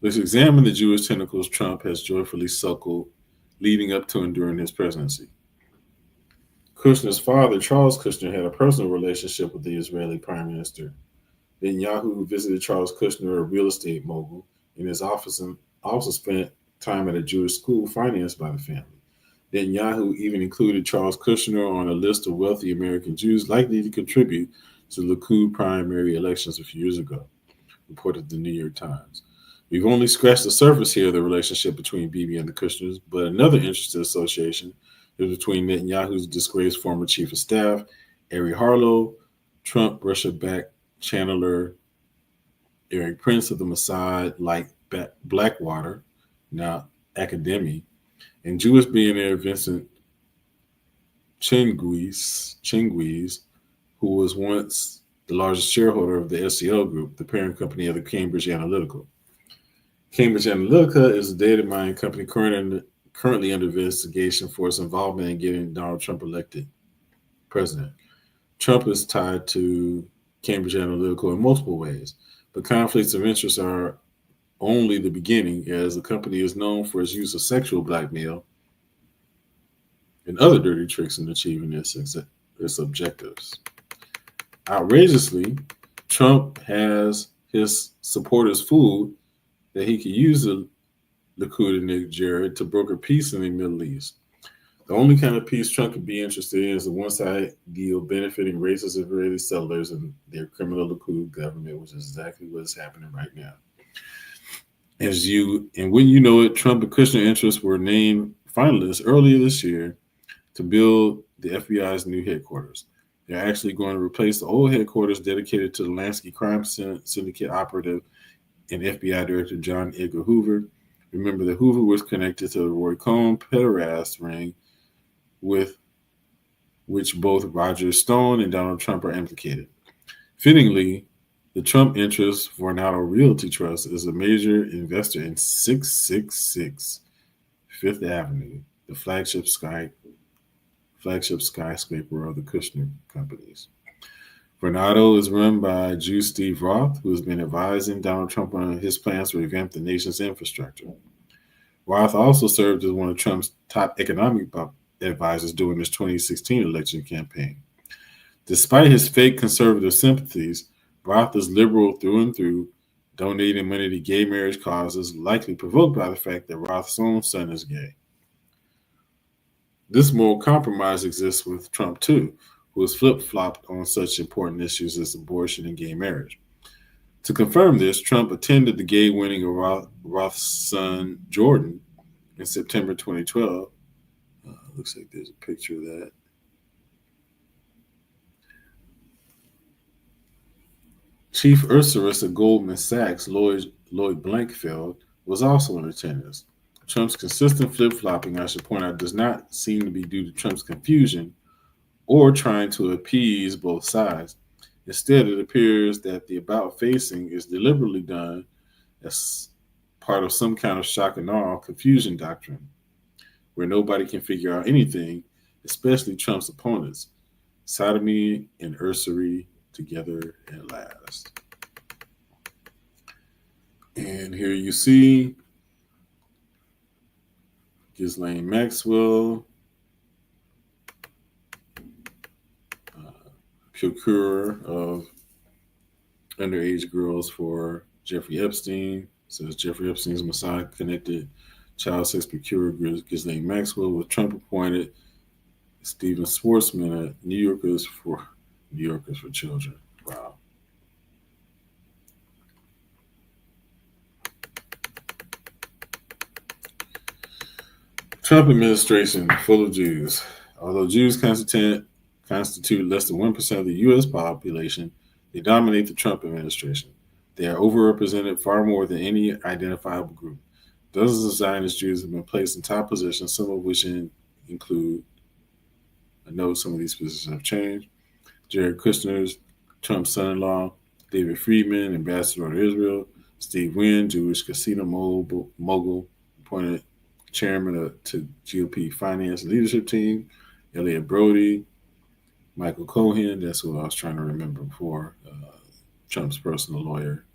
Let's examine the Jewish tentacles Trump has joyfully suckled leading up to and during his presidency. Kushner's father, Charles Kushner, had a personal relationship with the Israeli prime minister. Netanyahu visited Charles Kushner, a real estate mogul, in his office and also spent time at a Jewish school financed by the family. Netanyahu even included Charles Kushner on a list of wealthy American Jews likely to contribute to the Likud primary elections a few years ago, reported the New York Times. We've only scratched the surface here of the relationship between Bibi and the Kushners, but another interesting association is between Netanyahu's disgraced former chief of staff, Ari Harlow, Trump Russia-backed channeler Eric Prince of the Mossad, like Blackwater, now Academy, and Jewish billionaire Vincent Chinguiz, who was once the largest shareholder of the SCL Group, the parent company of the Cambridge Analytica. Cambridge Analytica is a data mining company currently under investigation for its involvement in getting Donald Trump elected president. Trump is tied to Cambridge Analytica in multiple ways, but conflicts of interest are only the beginning, as the company is known for its use of sexual blackmail and other dirty tricks in achieving its objectives. Outrageously, Trump has his supporters fooled that he could use the Likud and Nick Jared to broker peace in the Middle East. The only kind of peace Trump could be interested in is a one-sided deal benefiting racist Israeli settlers and their criminal Likud government, which is exactly what is happening right now. And when you know it, Trump and Kushner interests were named finalists earlier this year to build the FBI's new headquarters. They're actually going to replace the old headquarters dedicated to the Lansky crime syndicate operative and FBI Director John Edgar Hoover. Remember that Hoover was connected to the Roy Cohn pederast ring, with which both Roger Stone and Donald Trump are implicated. Fittingly, the Trump interest, Vornado Realty Trust, is a major investor in 666 Fifth Avenue, the flagship skyscraper of the Kushner companies. Vornado is run by Jew Steve Roth, who has been advising Donald Trump on his plans to revamp the nation's infrastructure. Roth also served as one of Trump's top economic advisors during his 2016 election campaign. Despite his fake conservative sympathies, Roth is liberal through and through, donating money to gay marriage causes, likely provoked by the fact that Roth's own son is gay. This moral compromise exists with Trump, too, who has flip-flopped on such important issues as abortion and gay marriage. To confirm this, Trump attended the gay wedding of Roth's son, Jordan, in September 2012. Looks like there's a picture of that. Chief Ursurus at Goldman Sachs, Lloyd Blankfeld, was also in attendance. Trump's consistent flip-flopping, I should point out, does not seem to be due to Trump's confusion or trying to appease both sides. Instead, it appears that the about-facing is deliberately done as part of some kind of shock and awe confusion doctrine, where nobody can figure out anything, especially Trump's opponents. Sodomy and usury together at last. And here you see Ghislaine Maxwell, procurer of underage girls for Jeffrey Epstein. Says Jeffrey Epstein's Mossad-connected child sex procurer Ghislaine Maxwell, with Trump appointed Stephen Schwarzman at New Yorkers for Children. Wow. Trump administration full of Jews. Although Jews constitute less than 1% of the U.S. population, they dominate the Trump administration. They are overrepresented far more than any identifiable group. Dozens of Zionist Jews have been placed in top positions, some of which include, I know some of these positions have changed, Jared Kushner's Trump's son-in-law, David Friedman, ambassador to Israel, Steve Wynn, Jewish casino mogul, appointed chairman to GOP finance leadership team, Elliot Brody, Michael Cohen, that's who I was trying to remember before, Trump's personal lawyer,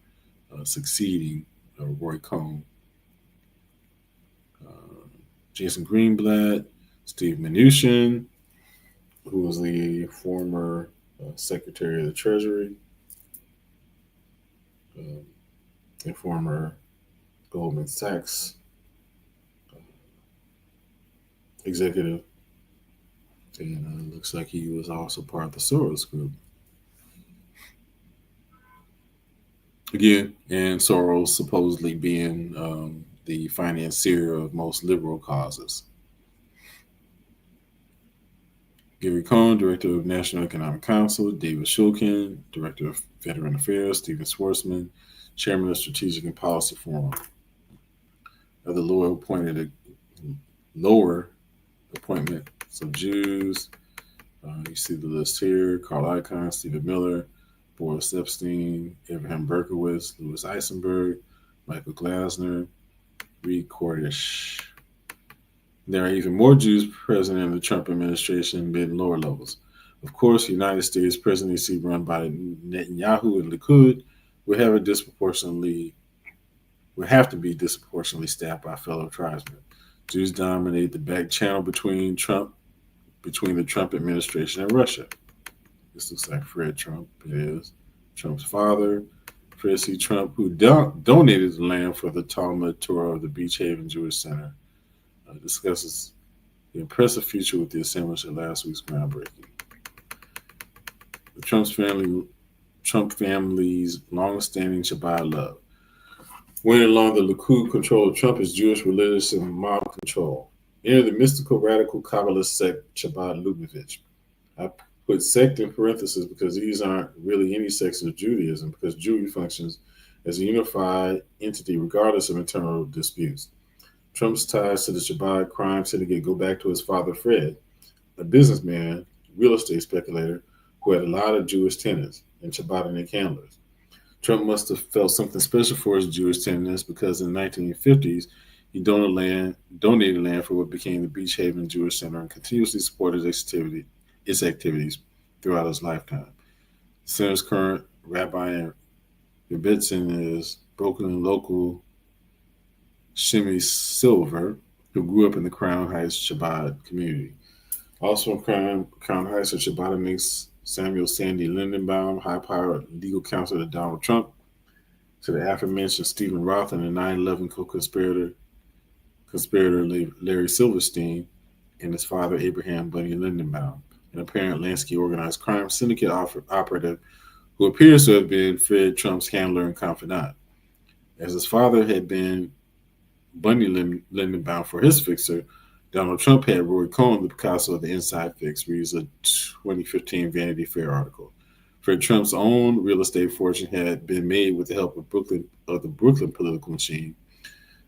succeeding Roy Cohn, Jason Greenblatt, Steve Mnuchin, who was the former Secretary of the Treasury and former Goldman Sachs executive. And looks like he was also part of the Soros group. Again, and Soros supposedly being the financier of most liberal causes. Gary Cohn, Director of National Economic Council, David Shulkin, Director of Veteran Affairs, Stephen Schwarzman, Chairman of Strategic and Policy Forum. Other lower appointments of Jews. You see the list here: Carl Icahn, Stephen Miller, Boris Epstein, Abraham Berkowitz, Louis Eisenberg, Michael Glasner, Reed Cordish. There are even more Jews present in the Trump administration mid and lower levels. Of course, the United States presidency run by Netanyahu and Likud would have to be disproportionately staffed by fellow tribesmen. Jews dominate the back channel between the Trump administration and Russia. This looks like Fred Trump. It is Trump's father, Fred C. Trump, who donated the land for the Talmud Torah of the Beach Haven Jewish Center. Discusses the impressive future with the assemblage at last week's groundbreaking. The Trump family's long-standing Shabbat love. Winning along the Likud control of Trump is Jewish religious and mob control. Enter the mystical radical Kabbalist sect Chabad Lubavitch. I put sect in parentheses because these aren't really any sects of Judaism, because Jewry functions as a unified entity regardless of internal disputes. Trump's ties to the Chabad crime syndicate go back to his father Fred, a businessman, real estate speculator who had a lot of Jewish tenants and Chabadnik handlers. Trump must have felt something special for his Jewish tenants because in the 1950s he donated land for what became the Beach Haven Jewish Center and continuously supported its activities throughout his lifetime. The center's current rabbi and rebbitzin is Brooklyn local Shimmy Silver, who grew up in the Crown Heights Chabad community. Also in Crown Heights are Chabadniks Samuel Sandy Lindenbaum, high-powered legal counsel to Donald Trump, to the aforementioned Stephen Roth and the 9/11 conspirator Larry Silverstein, and his father Abraham Bunny Lindenbaum, an apparent Lansky organized crime syndicate operative who appears to have been Fred Trump's handler and confidant. As his father had been Bunny Lindenbaum for his fixer, Donald Trump had Roy Cohn, the Picasso of the Inside Fix, reads a 2015 Vanity Fair article. Fred Trump's own real estate fortune had been made with the help of the Brooklyn political machine,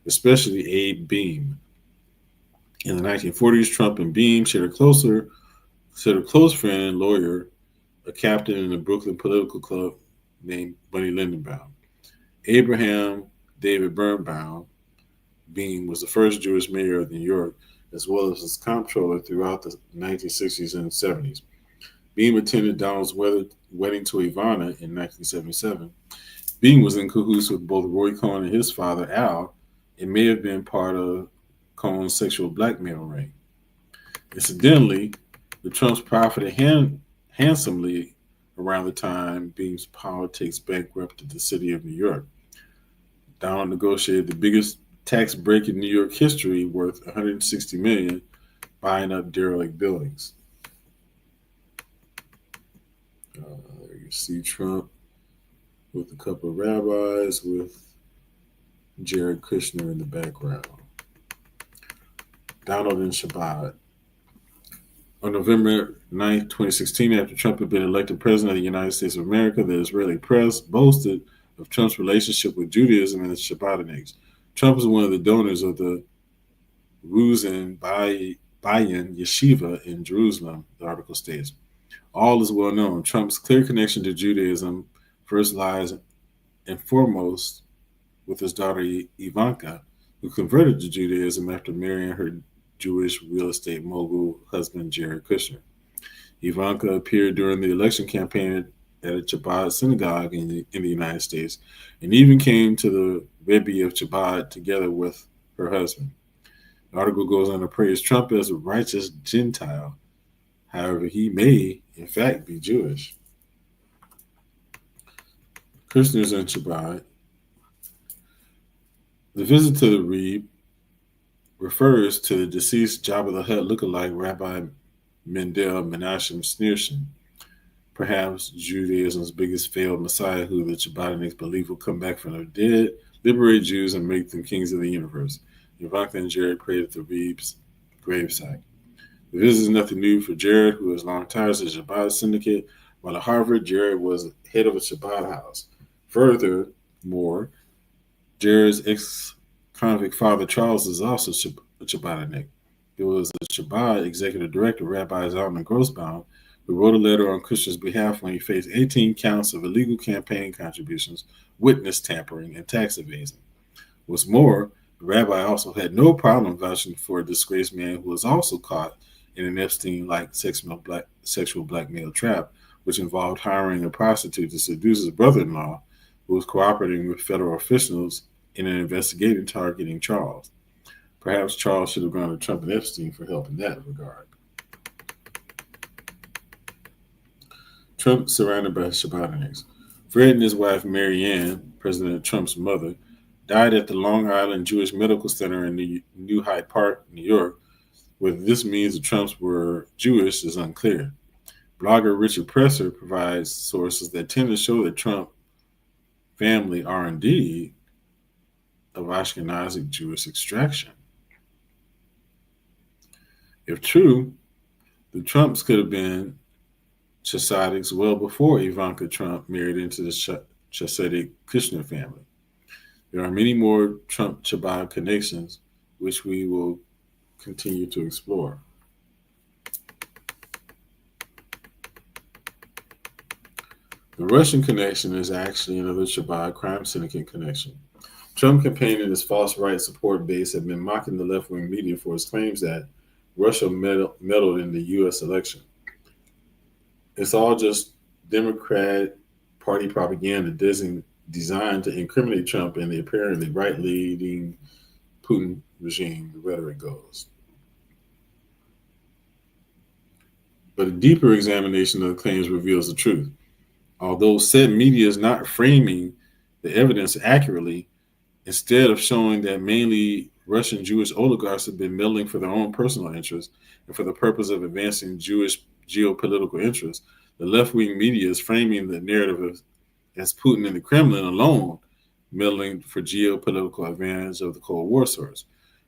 especially Abe Beame. In the 1940s, Trump and Beame shared a close friend and lawyer, a captain in the Brooklyn political club named Bunny Lindenbaum. Abraham David Birnbaum Beame was the first Jewish mayor of New York, as well as his comptroller throughout the 1960s and 70s. Beame attended Donald's wedding to Ivana in 1977. Beame was in cahoots with both Roy Cohn and his father, Al, and may have been part of Cohn's sexual blackmail ring. Incidentally, the Trumps profited handsomely around the time Beame's politics bankrupted the city of New York. Donald negotiated the biggest tax break in New York history, worth $160 million, buying up derelict buildings. There you see Trump with a couple of rabbis with Jared Kushner in the background. Donald and Shabbat. On November 9th, 2016, after Trump had been elected president of the United States of America, the Israeli press boasted of Trump's relationship with Judaism and the Shabbatniks. Trump is one of the donors of the Ruzin Bayan Yeshiva in Jerusalem, the article states. All is well known. Trump's clear connection to Judaism first lies and foremost with his daughter Ivanka, who converted to Judaism after marrying her Jewish real estate mogul husband Jared Kushner. Ivanka appeared during the election campaign at a Chabad synagogue in the United States and even came to the Rebbe of Chabad together with her husband. The article goes on to praise Trump as a righteous Gentile. However, he may, in fact, be Jewish. Kushner's in Chabad. The visit to the Rebbe refers to the deceased Jabba the Hutt lookalike Rabbi Mendel Menachem Schneerson, perhaps Judaism's biggest failed messiah who the Chabadniks believe will come back from the dead, liberate Jews, and make them kings of the universe. Ivanka and Jared prayed at the Rebbe's gravesite. The visit is nothing new for Jared, who has long ties to the Chabad syndicate. While at Harvard, Jared was head of a Chabad house. Furthermore, Jared's ex-convict father, Charles, is also a Chabadnik. It was the Chabad executive director, Rabbi Zalman Grossbaum, who wrote a letter on Kushner's behalf when he faced 18 counts of illegal campaign contributions, witness tampering, and tax evasion. What's more, the rabbi also had no problem vouching for a disgraced man who was also caught in an Epstein-like sexual blackmail trap, which involved hiring a prostitute to seduce his brother-in-law, who was cooperating with federal officials in an investigation targeting Charles. Perhaps Charles should have gone to Trump and Epstein for help in that regard. Trump surrounded by Shabbatniks. Fred and his wife Mary Ann, President Trump's mother, died at the Long Island Jewish Medical Center in New Hyde Park, New York. Whether this means the Trumps were Jewish is unclear. Blogger Richard Presser provides sources that tend to show that Trump family are indeed of Ashkenazic Jewish extraction. If true, the Trumps could have been Chasadics well before Ivanka Trump married into the Chasidic Kushner family. There are many more Trump Chabad connections, which we will continue to explore. The Russian connection is actually another Chabad crime syndicate connection. Trump campaign and his false right support base have been mocking the left wing media for his claims that Russia meddled in the U.S. election. It's all just Democrat Party propaganda designed to incriminate Trump and the apparently right leading Putin regime, the rhetoric goes. But a deeper examination of the claims reveals the truth. Although said media is not framing the evidence accurately, instead of showing that mainly Russian Jewish oligarchs have been meddling for their own personal interests and for the purpose of advancing Jewish geopolitical interests, the left wing media is framing the narrative as Putin and the Kremlin alone meddling for geopolitical advantage of the Cold War source.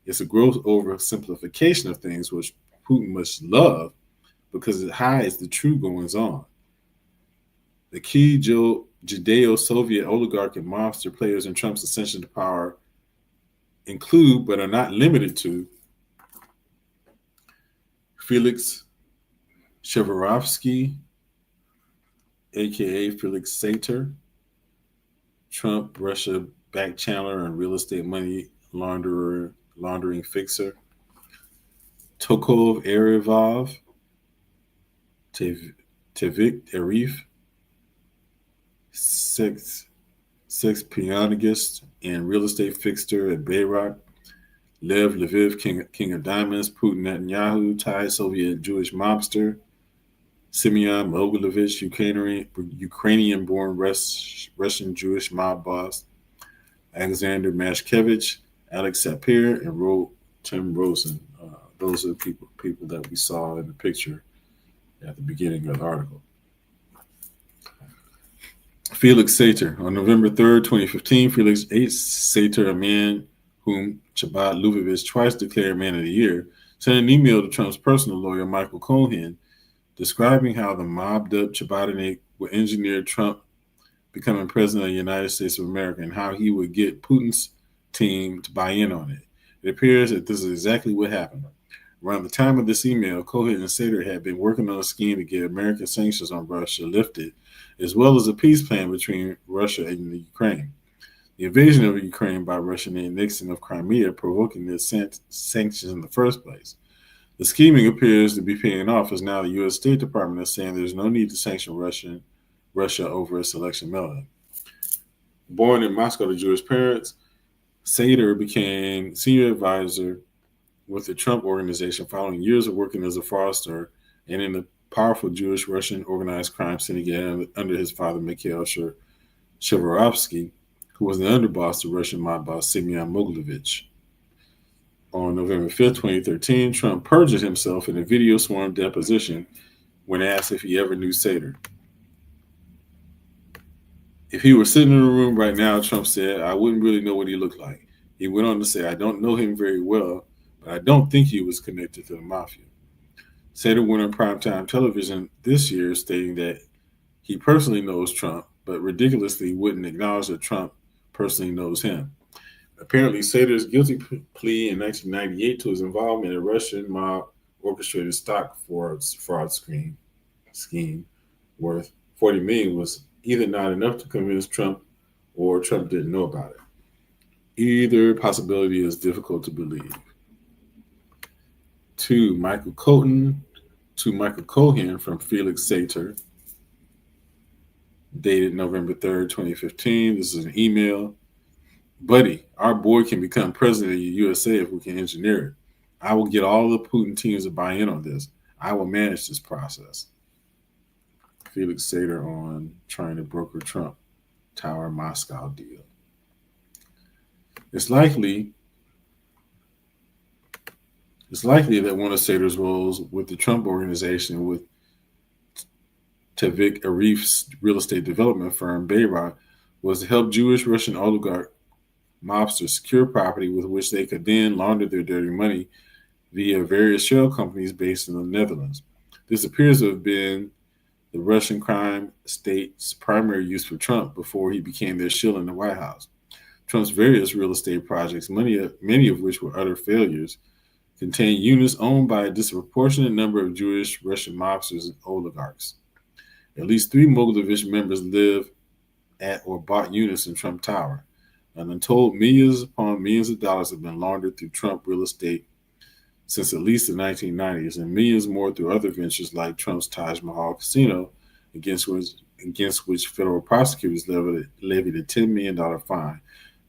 It's a gross oversimplification of things which Putin must love because it hides the true goings on. The key Judeo-Soviet oligarch and mobster players in Trump's ascension to power include, but are not limited to, Felix Chevarovsky, aka Felix Sater, Trump Russia back channeler and real estate money laundering fixer, Tokov Erivov, Tevik Arif, sex pianist and real estate fixer at Beirut, Lev Lviv, King of Diamonds, Putin Netanyahu, Thai Soviet Jewish mobster, Simeon Mogilevich, Ukrainian-born Russian Jewish mob boss, Alexander Mashkevich, Alex Sapir, and Tim Rosen. Those are the people that we saw in the picture at the beginning of the article. Felix Sater. On November 3rd, 2015, Felix H. Sater, a man whom Chabad Lubavitch twice declared Man of the Year, sent an email to Trump's personal lawyer, Michael Cohen, describing how the mobbed-up Chabadnik would engineer Trump becoming president of the United States of America and how he would get Putin's team to buy in on it. It appears that this is exactly what happened. Around the time of this email, Cohen and Sater had been working on a scheme to get American sanctions on Russia lifted, as well as a peace plan between Russia and the Ukraine. The invasion of Ukraine by Russia and the annexing of Crimea provoking the sanctions in the first place. The scheming appears to be paying off as now the U.S. State Department is saying there's no need to sanction Russia over its election meltdown. Born in Moscow to Jewish parents, Sater became senior advisor with the Trump Organization following years of working as a fraudster and in the powerful Jewish Russian organized crime syndicate under his father, Mikhail Chevarovsky, who was the underboss to Russian mob boss Simeon Mogilevich. On November 5th, 2013, Trump perjured himself in a video sworn deposition when asked if he ever knew Sater. If he were sitting in a room right now, Trump said, I wouldn't really know what he looked like. He went on to say, I don't know him very well, but I don't think he was connected to the mafia. Sater went on primetime television this year stating that he personally knows Trump, but ridiculously wouldn't acknowledge that Trump personally knows him. Apparently, Sater's guilty plea in 1998 to his involvement in a Russian mob orchestrated stock fraud scheme worth $40 million was either not enough to convince Trump or Trump didn't know about it. Either possibility is difficult to believe. To Michael Cohen from Felix Sater, dated November 3rd, 2015. This is an email. Buddy, our boy can become president of the USA if we can engineer it. I will get all the Putin teams to buy in on this. I will manage this process. Felix Sater on trying to broker Trump Tower Moscow deal. It's likely that one of Sater's roles with the Trump Organization with Tevik Arif's real estate development firm, Beirut, was to help Jewish Russian oligarch mobsters secure property with which they could then launder their dirty money via various shell companies based in the Netherlands. This appears to have been the Russian crime state's primary use for Trump before he became their shill in the White House. Trump's various real estate projects, many of which were utter failures, contain units owned by a disproportionate number of Jewish Russian mobsters and oligarchs. At least three Mogilevich members live at or bought units in Trump Tower. An untold millions upon millions of dollars have been laundered through Trump real estate since at least the 1990s, and millions more through other ventures like Trump's Taj Mahal Casino, against which, against which federal prosecutors levied a $10 million fine,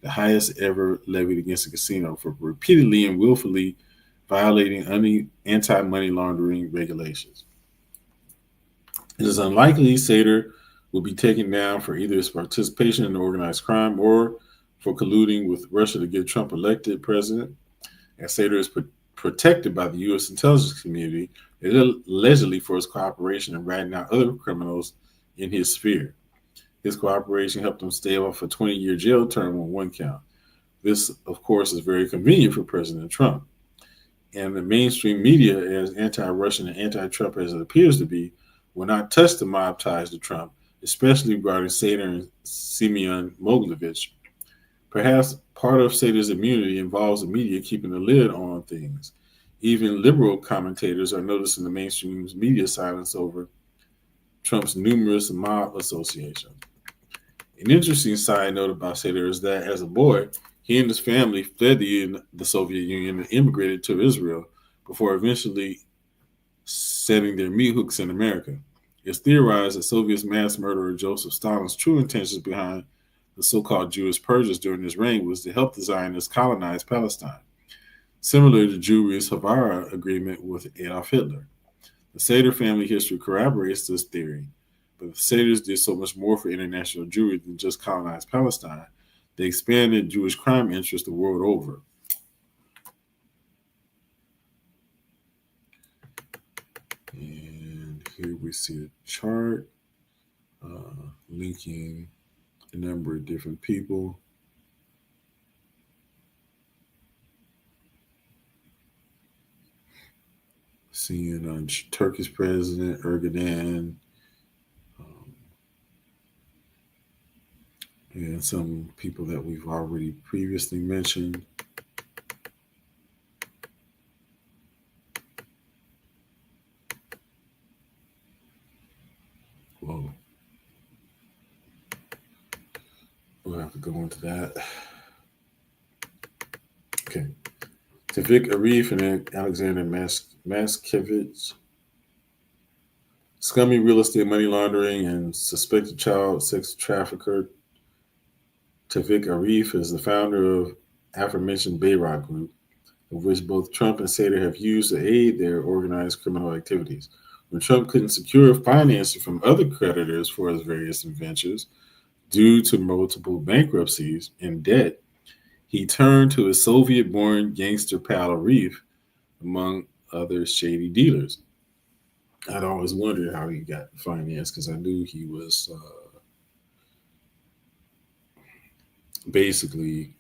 the highest ever levied against a casino for repeatedly and willfully violating anti money laundering regulations. It is unlikely Sater will be taken down for either his participation in organized crime or for colluding with Russia to get Trump elected president. As Sater is protected by the U.S. intelligence community, allegedly for his cooperation in ratting out other criminals in his sphere. His cooperation helped him stave off a 20-year jail term on one count. This, of course, is very convenient for President Trump. And the mainstream media, as anti-Russian and anti-Trump as it appears to be, will not touch the mob ties to Trump, especially regarding Sater and Semyon Mogilevich. Perhaps part of Sater's immunity involves the media keeping a lid on things. Even liberal commentators are noticing the mainstream media silence over Trump's numerous mob associations. An interesting side note about Sater is that as a boy, he and his family fled the Soviet Union and immigrated to Israel before eventually setting their meat hooks in America. It's theorized that Soviet mass murderer Joseph Stalin's true intentions behind the so-called Jewish purges during his reign was to help the Zionists colonize Palestine, similar to Jewry's Havara agreement with Adolf Hitler. The Sater family history corroborates this theory, but the Saters did so much more for international Jewry than just colonize Palestine. They expanded Jewish crime interests the world over. And here we see a chart linking a number of different people. Seeing Turkish President Erdogan, and some people that we've already previously mentioned. Whoa. We'll have to go into that. Okay. Tavik Arif and Alexander Maskevich. Scummy real estate money laundering and suspected child sex trafficker Tavik Arif is the founder of aforementioned Bayrock Group, of which both Trump and Sater have used to aid their organized criminal activities. When Trump couldn't secure financing from other creditors for his various ventures due to multiple bankruptcies and debt, he turned to his Soviet-born gangster pal Arif, among other shady dealers. I'd always wondered how he got financed because I knew he was basically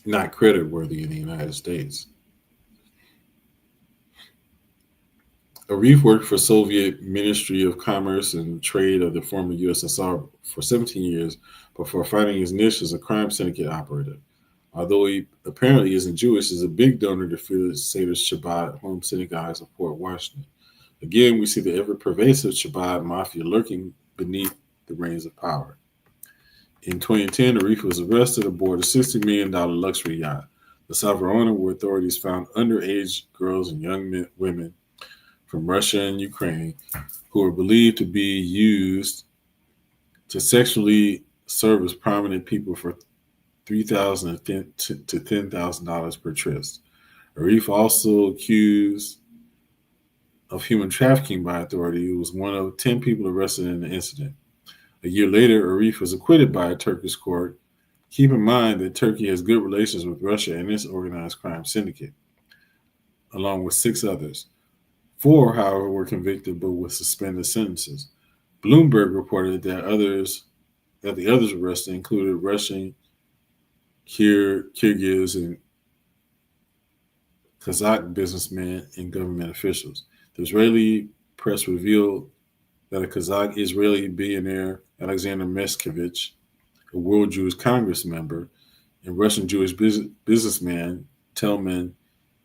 not credit worthy in the United States. Arif worked for Soviet Ministry of Commerce and Trade of the former USSR for 17 years before finding his niche as a crime syndicate operative. Although he apparently isn't Jewish, is a big donor to Felix Sater's Shabbat home synagogues of Port Washington. Again, we see the ever-pervasive Shabbat mafia lurking beneath the reins of power. In 2010, Arif was arrested aboard a $60 million luxury yacht, the Savarona, where authorities found underage girls and young women from Russia and Ukraine who were believed to be used to sexually service prominent people for $3,000 to $10,000 per tryst. Arif also accused of human trafficking by authority. He was one of 10 people arrested in the incident. A year later, Arif was acquitted by a Turkish court. Keep in mind that Turkey has good relations with Russia and its organized crime syndicate, along with 6 others. 4, however, were convicted but with suspended sentences. Bloomberg reported that the others arrested included Russian, Kyrgyz, and Kazakh businessmen, and government officials. The Israeli press revealed that a Kazakh Israeli billionaire, Alexander Meskevich, a World Jewish Congress member, and Russian Jewish businessman Telman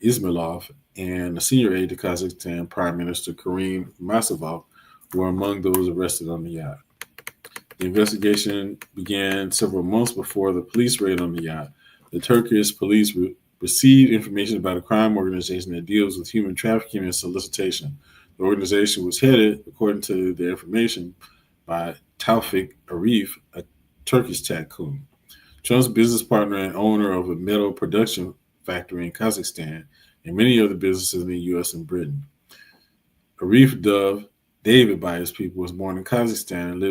Ismailov, and a senior aide to Kazakhstan Prime Minister Karim Masavov were among those arrested on the yacht. The investigation began several months before the police raid on the yacht. The Turkish police received information about a crime organization that deals with human trafficking and solicitation. The organization was headed, according to the information, by Taufik Arif, a Turkish tycoon. Trump's business partner and owner of a metal production factory in Kazakhstan and many other businesses in the U.S. and Britain. Arif Dove, David by his people, was born in Kazakhstan and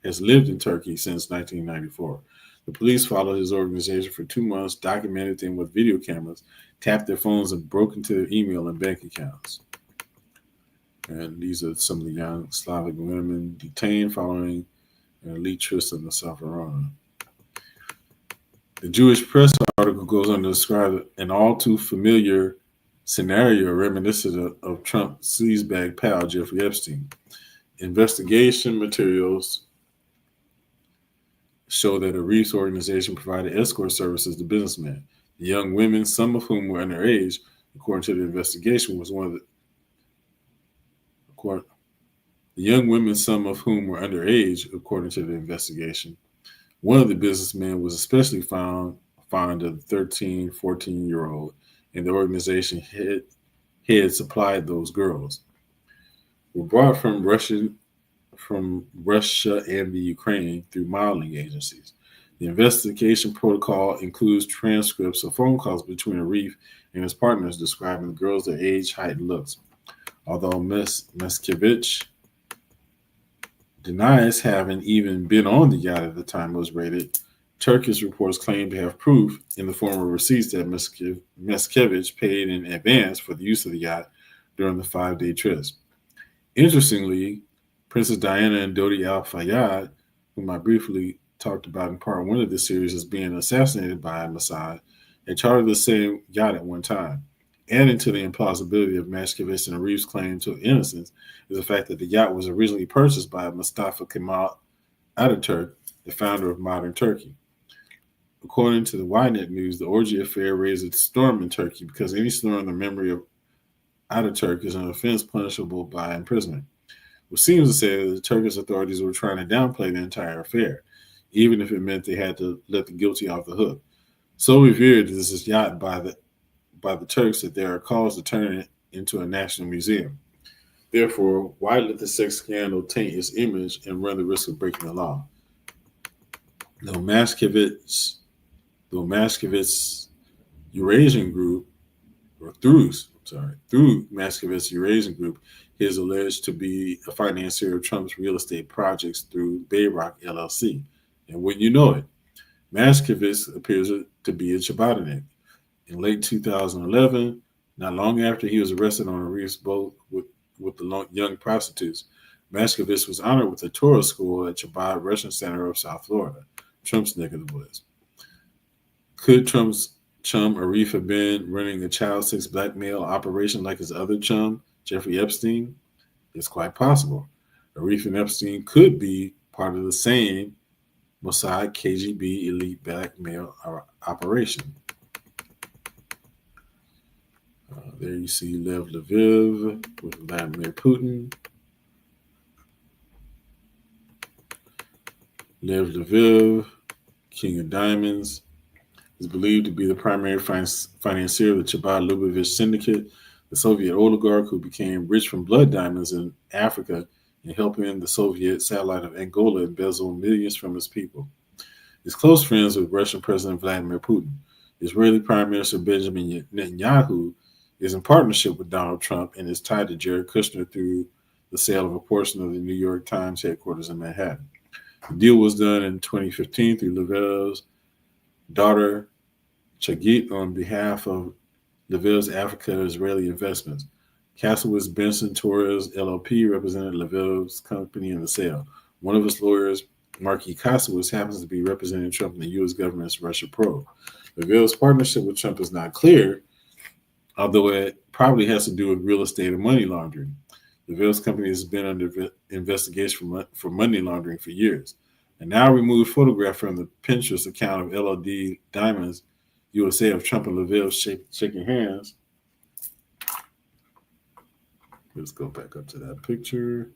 has lived in Turkey since 1994. The police followed his organization for 2 months, documented them with video cameras, tapped their phones, and broke into their email and bank accounts. And these are some of the young Slavic women detained following an elite tryst in the South Verona. The Jewish press article goes on to describe an all too familiar scenario reminiscent of Trump's sleazebag pal Jeffrey Epstein. Investigation materials show that a Reef's organization provided escort services to businessmen. The young women, some of whom were underage, according to the investigation, was one of the young women, some of whom were underage, according to the investigation. One of the businessmen was especially fond of the 13, 14-year-old, and the organization had supplied those girls. Were brought from Russia and the Ukraine through modeling agencies. The investigation protocol includes transcripts of phone calls between Arif and his partners describing the girls' their age, height, and looks. Although Meskevich denies having even been on the yacht at the time it was raided, Turkish reports claim to have proof in the form of receipts that Meskevich paid in advance for the use of the yacht during the 5-day trip. Interestingly, Princess Diana and Dodi Al Fayed, whom I briefly talked about in part one of this series as being assassinated by Mossad, had chartered the same yacht at one time. Adding to the implausibility of Mashkevich and Arif's claim to innocence is the fact that the yacht was originally purchased by Mustafa Kemal Ataturk, the founder of modern Turkey. According to the Ynet News, the orgy affair raised a storm in Turkey because any slur on the memory of Ataturk is an offense punishable by imprisonment, which seems to say that the Turkish authorities were trying to downplay the entire affair, even if it meant they had to let the guilty off the hook. So revered is this yacht by the Turks that there are calls to turn it into a national museum. Therefore, why let the sex scandal taint its image and run the risk of breaking the law? Though Mashkevich's Eurasian Group, or through Mashkevich's Eurasian Group, he is alleged to be a financier of Trump's real estate projects through Bayrock LLC. And wouldn't you know it, Mashkevich appears to be a Chabadanik. In late 2011, not long after he was arrested on a Reef's boat with the young prostitutes, Mashkevich was honored with a Torah school at Chabad Russian Center of South Florida, Trump's neck of the woods. Could Trump's chum Arif have been running a child sex blackmail operation like his other chum, Jeffrey Epstein? It's quite possible. Arif and Epstein could be part of the same Mossad KGB elite blackmail operation. There you see Lev Lviv with Vladimir Putin. Lev Lviv, King of Diamonds, is believed to be the primary financier of the Chabad-Lubavitch syndicate, the Soviet oligarch who became rich from blood diamonds in Africa and helping the Soviet satellite of Angola embezzle millions from his people. He's close friends with Russian President Vladimir Putin. Israeli Prime Minister Benjamin Netanyahu is in partnership with Donald Trump and is tied to Jared Kushner through the sale of a portion of the New York Times headquarters in Manhattan. The deal was done in 2015 through Lviv's daughter Chagit on behalf of Lviv's Africa Israeli Investments. Castlewitz Benson Torres LLP represented Lviv's company in the sale. One of his lawyers, Marky Kasowitz, happens to be representing Trump in the U.S. government's Russia probe. LaVille's partnership with Trump is not clear, although it probably has to do with real estate and money laundering. LaVille's company has been under investigation for money laundering for years. And now removed photograph from the Pinterest account of LOD Diamonds USA of Trump and LaVille shaking hands. Let's go back up to that picture.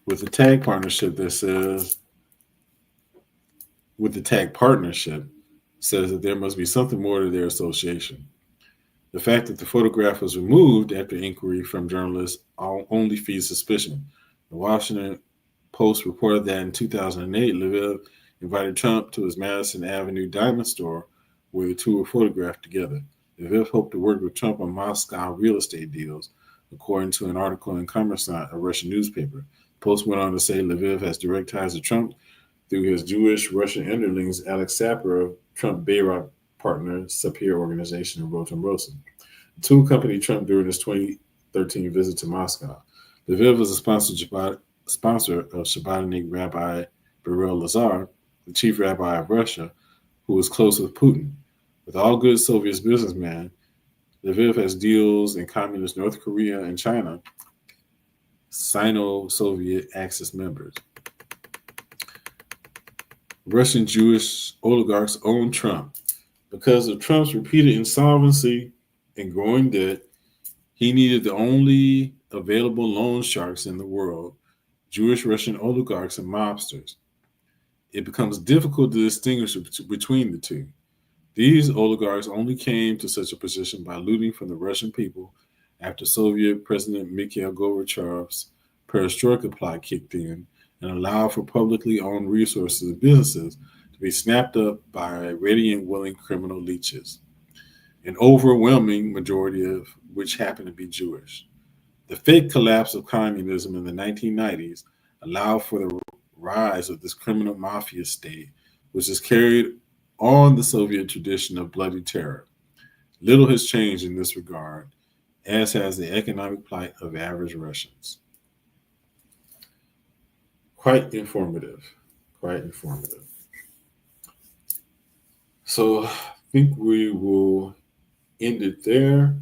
With the tag partnership that says, with the tag partnership says that there must be something more to their association. The fact that the photograph was removed after inquiry from journalists only feeds suspicion. The Washington Post reported that in 2008, LaVille invited Trump to his Madison Avenue diamond store where the two were photographed together. LaVille hoped to work with Trump on Moscow real estate deals, according to an article in Kommersant, a Russian newspaper. The Post went on to say LaVille has direct ties to Trump through his Jewish Russian underlings, Alex Sapir of Trump Bayrock partner, Sapir Organization, and Rotem Rosen. The two accompanied Trump during his 2013 visit to Moscow. LaVille was a sponsor of Shabbatnik Rabbi Beryl Lazar, the chief rabbi of Russia, who was close with Putin. With all good Soviet businessmen, LaVille has deals in communist North Korea and China, Sino-Soviet Axis members. Russian Jewish oligarchs own Trump. Because of Trump's repeated insolvency and growing debt, he needed the only available loan sharks in the world, Jewish Russian oligarchs and mobsters. It becomes difficult to distinguish between the two. These oligarchs only came to such a position by looting from the Russian people after Soviet President Mikhail Gorbachev's perestroika plot kicked in and allowed for publicly owned resources and businesses to be snapped up by ready and willing criminal leeches, an overwhelming majority of which happened to be Jewish. The fake collapse of communism in the 1990s allowed for the rise of this criminal mafia state, which has carried on the Soviet tradition of bloody terror. Little has changed in this regard, as has the economic plight of average Russians. Quite informative. Quite informative. So I think we will end it there.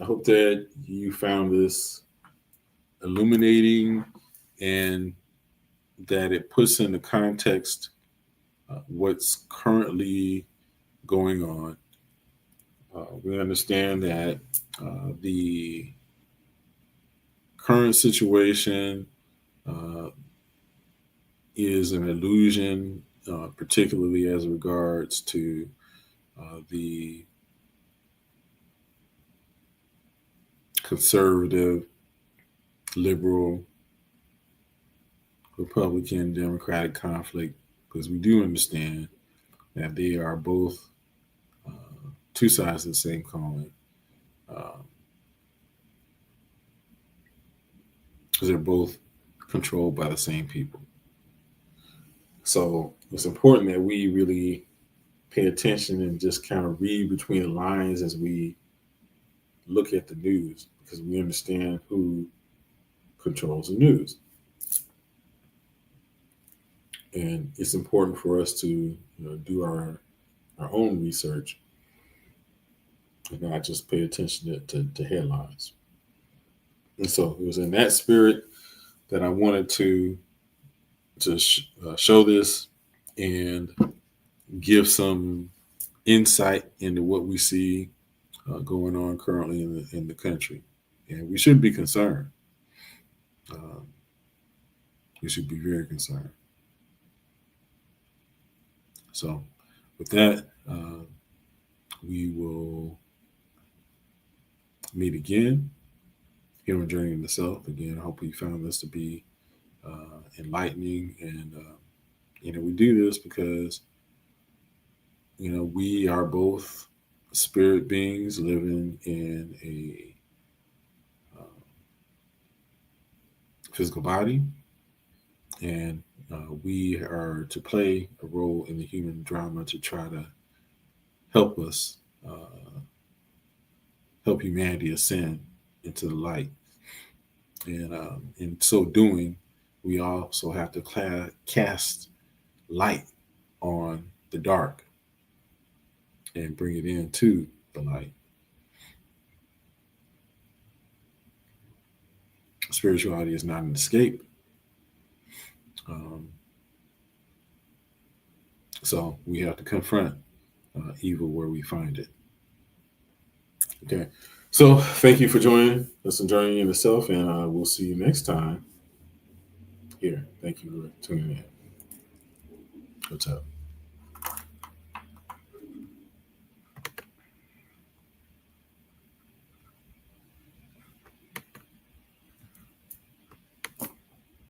I hope that you found this illuminating and that it puts into context what's currently going on. We understand that the current situation is an illusion, particularly as regards to the conservative, liberal, Republican, Democratic conflict, because we do understand that they are both two sides of the same coin. Because they're both controlled by the same people. So it's important that we really pay attention and just kind of read between the lines as we look at the news, because we understand who controls the news. And it's important for us to do our own research and not just pay attention to headlines. And so it was in that spirit that I wanted to show this and give some insight into what we see going on currently in the country. And we should be concerned. We should be very concerned. So with that, we will meet again here on Journey in the Self. Again, I hope you found this to be enlightening. And, we do this because, we are both spirit beings living in a physical body. And we are to play a role in the human drama to try to help us help humanity ascend into the light. And in so doing, we also have to cast light on the dark and bring it into the light. Spirituality is not an escape. Um, so we have to confront evil where we find it. Okay. So thank you for joining us and joining in yourself, and we'll see you next time here. Thank you for tuning in. What's up?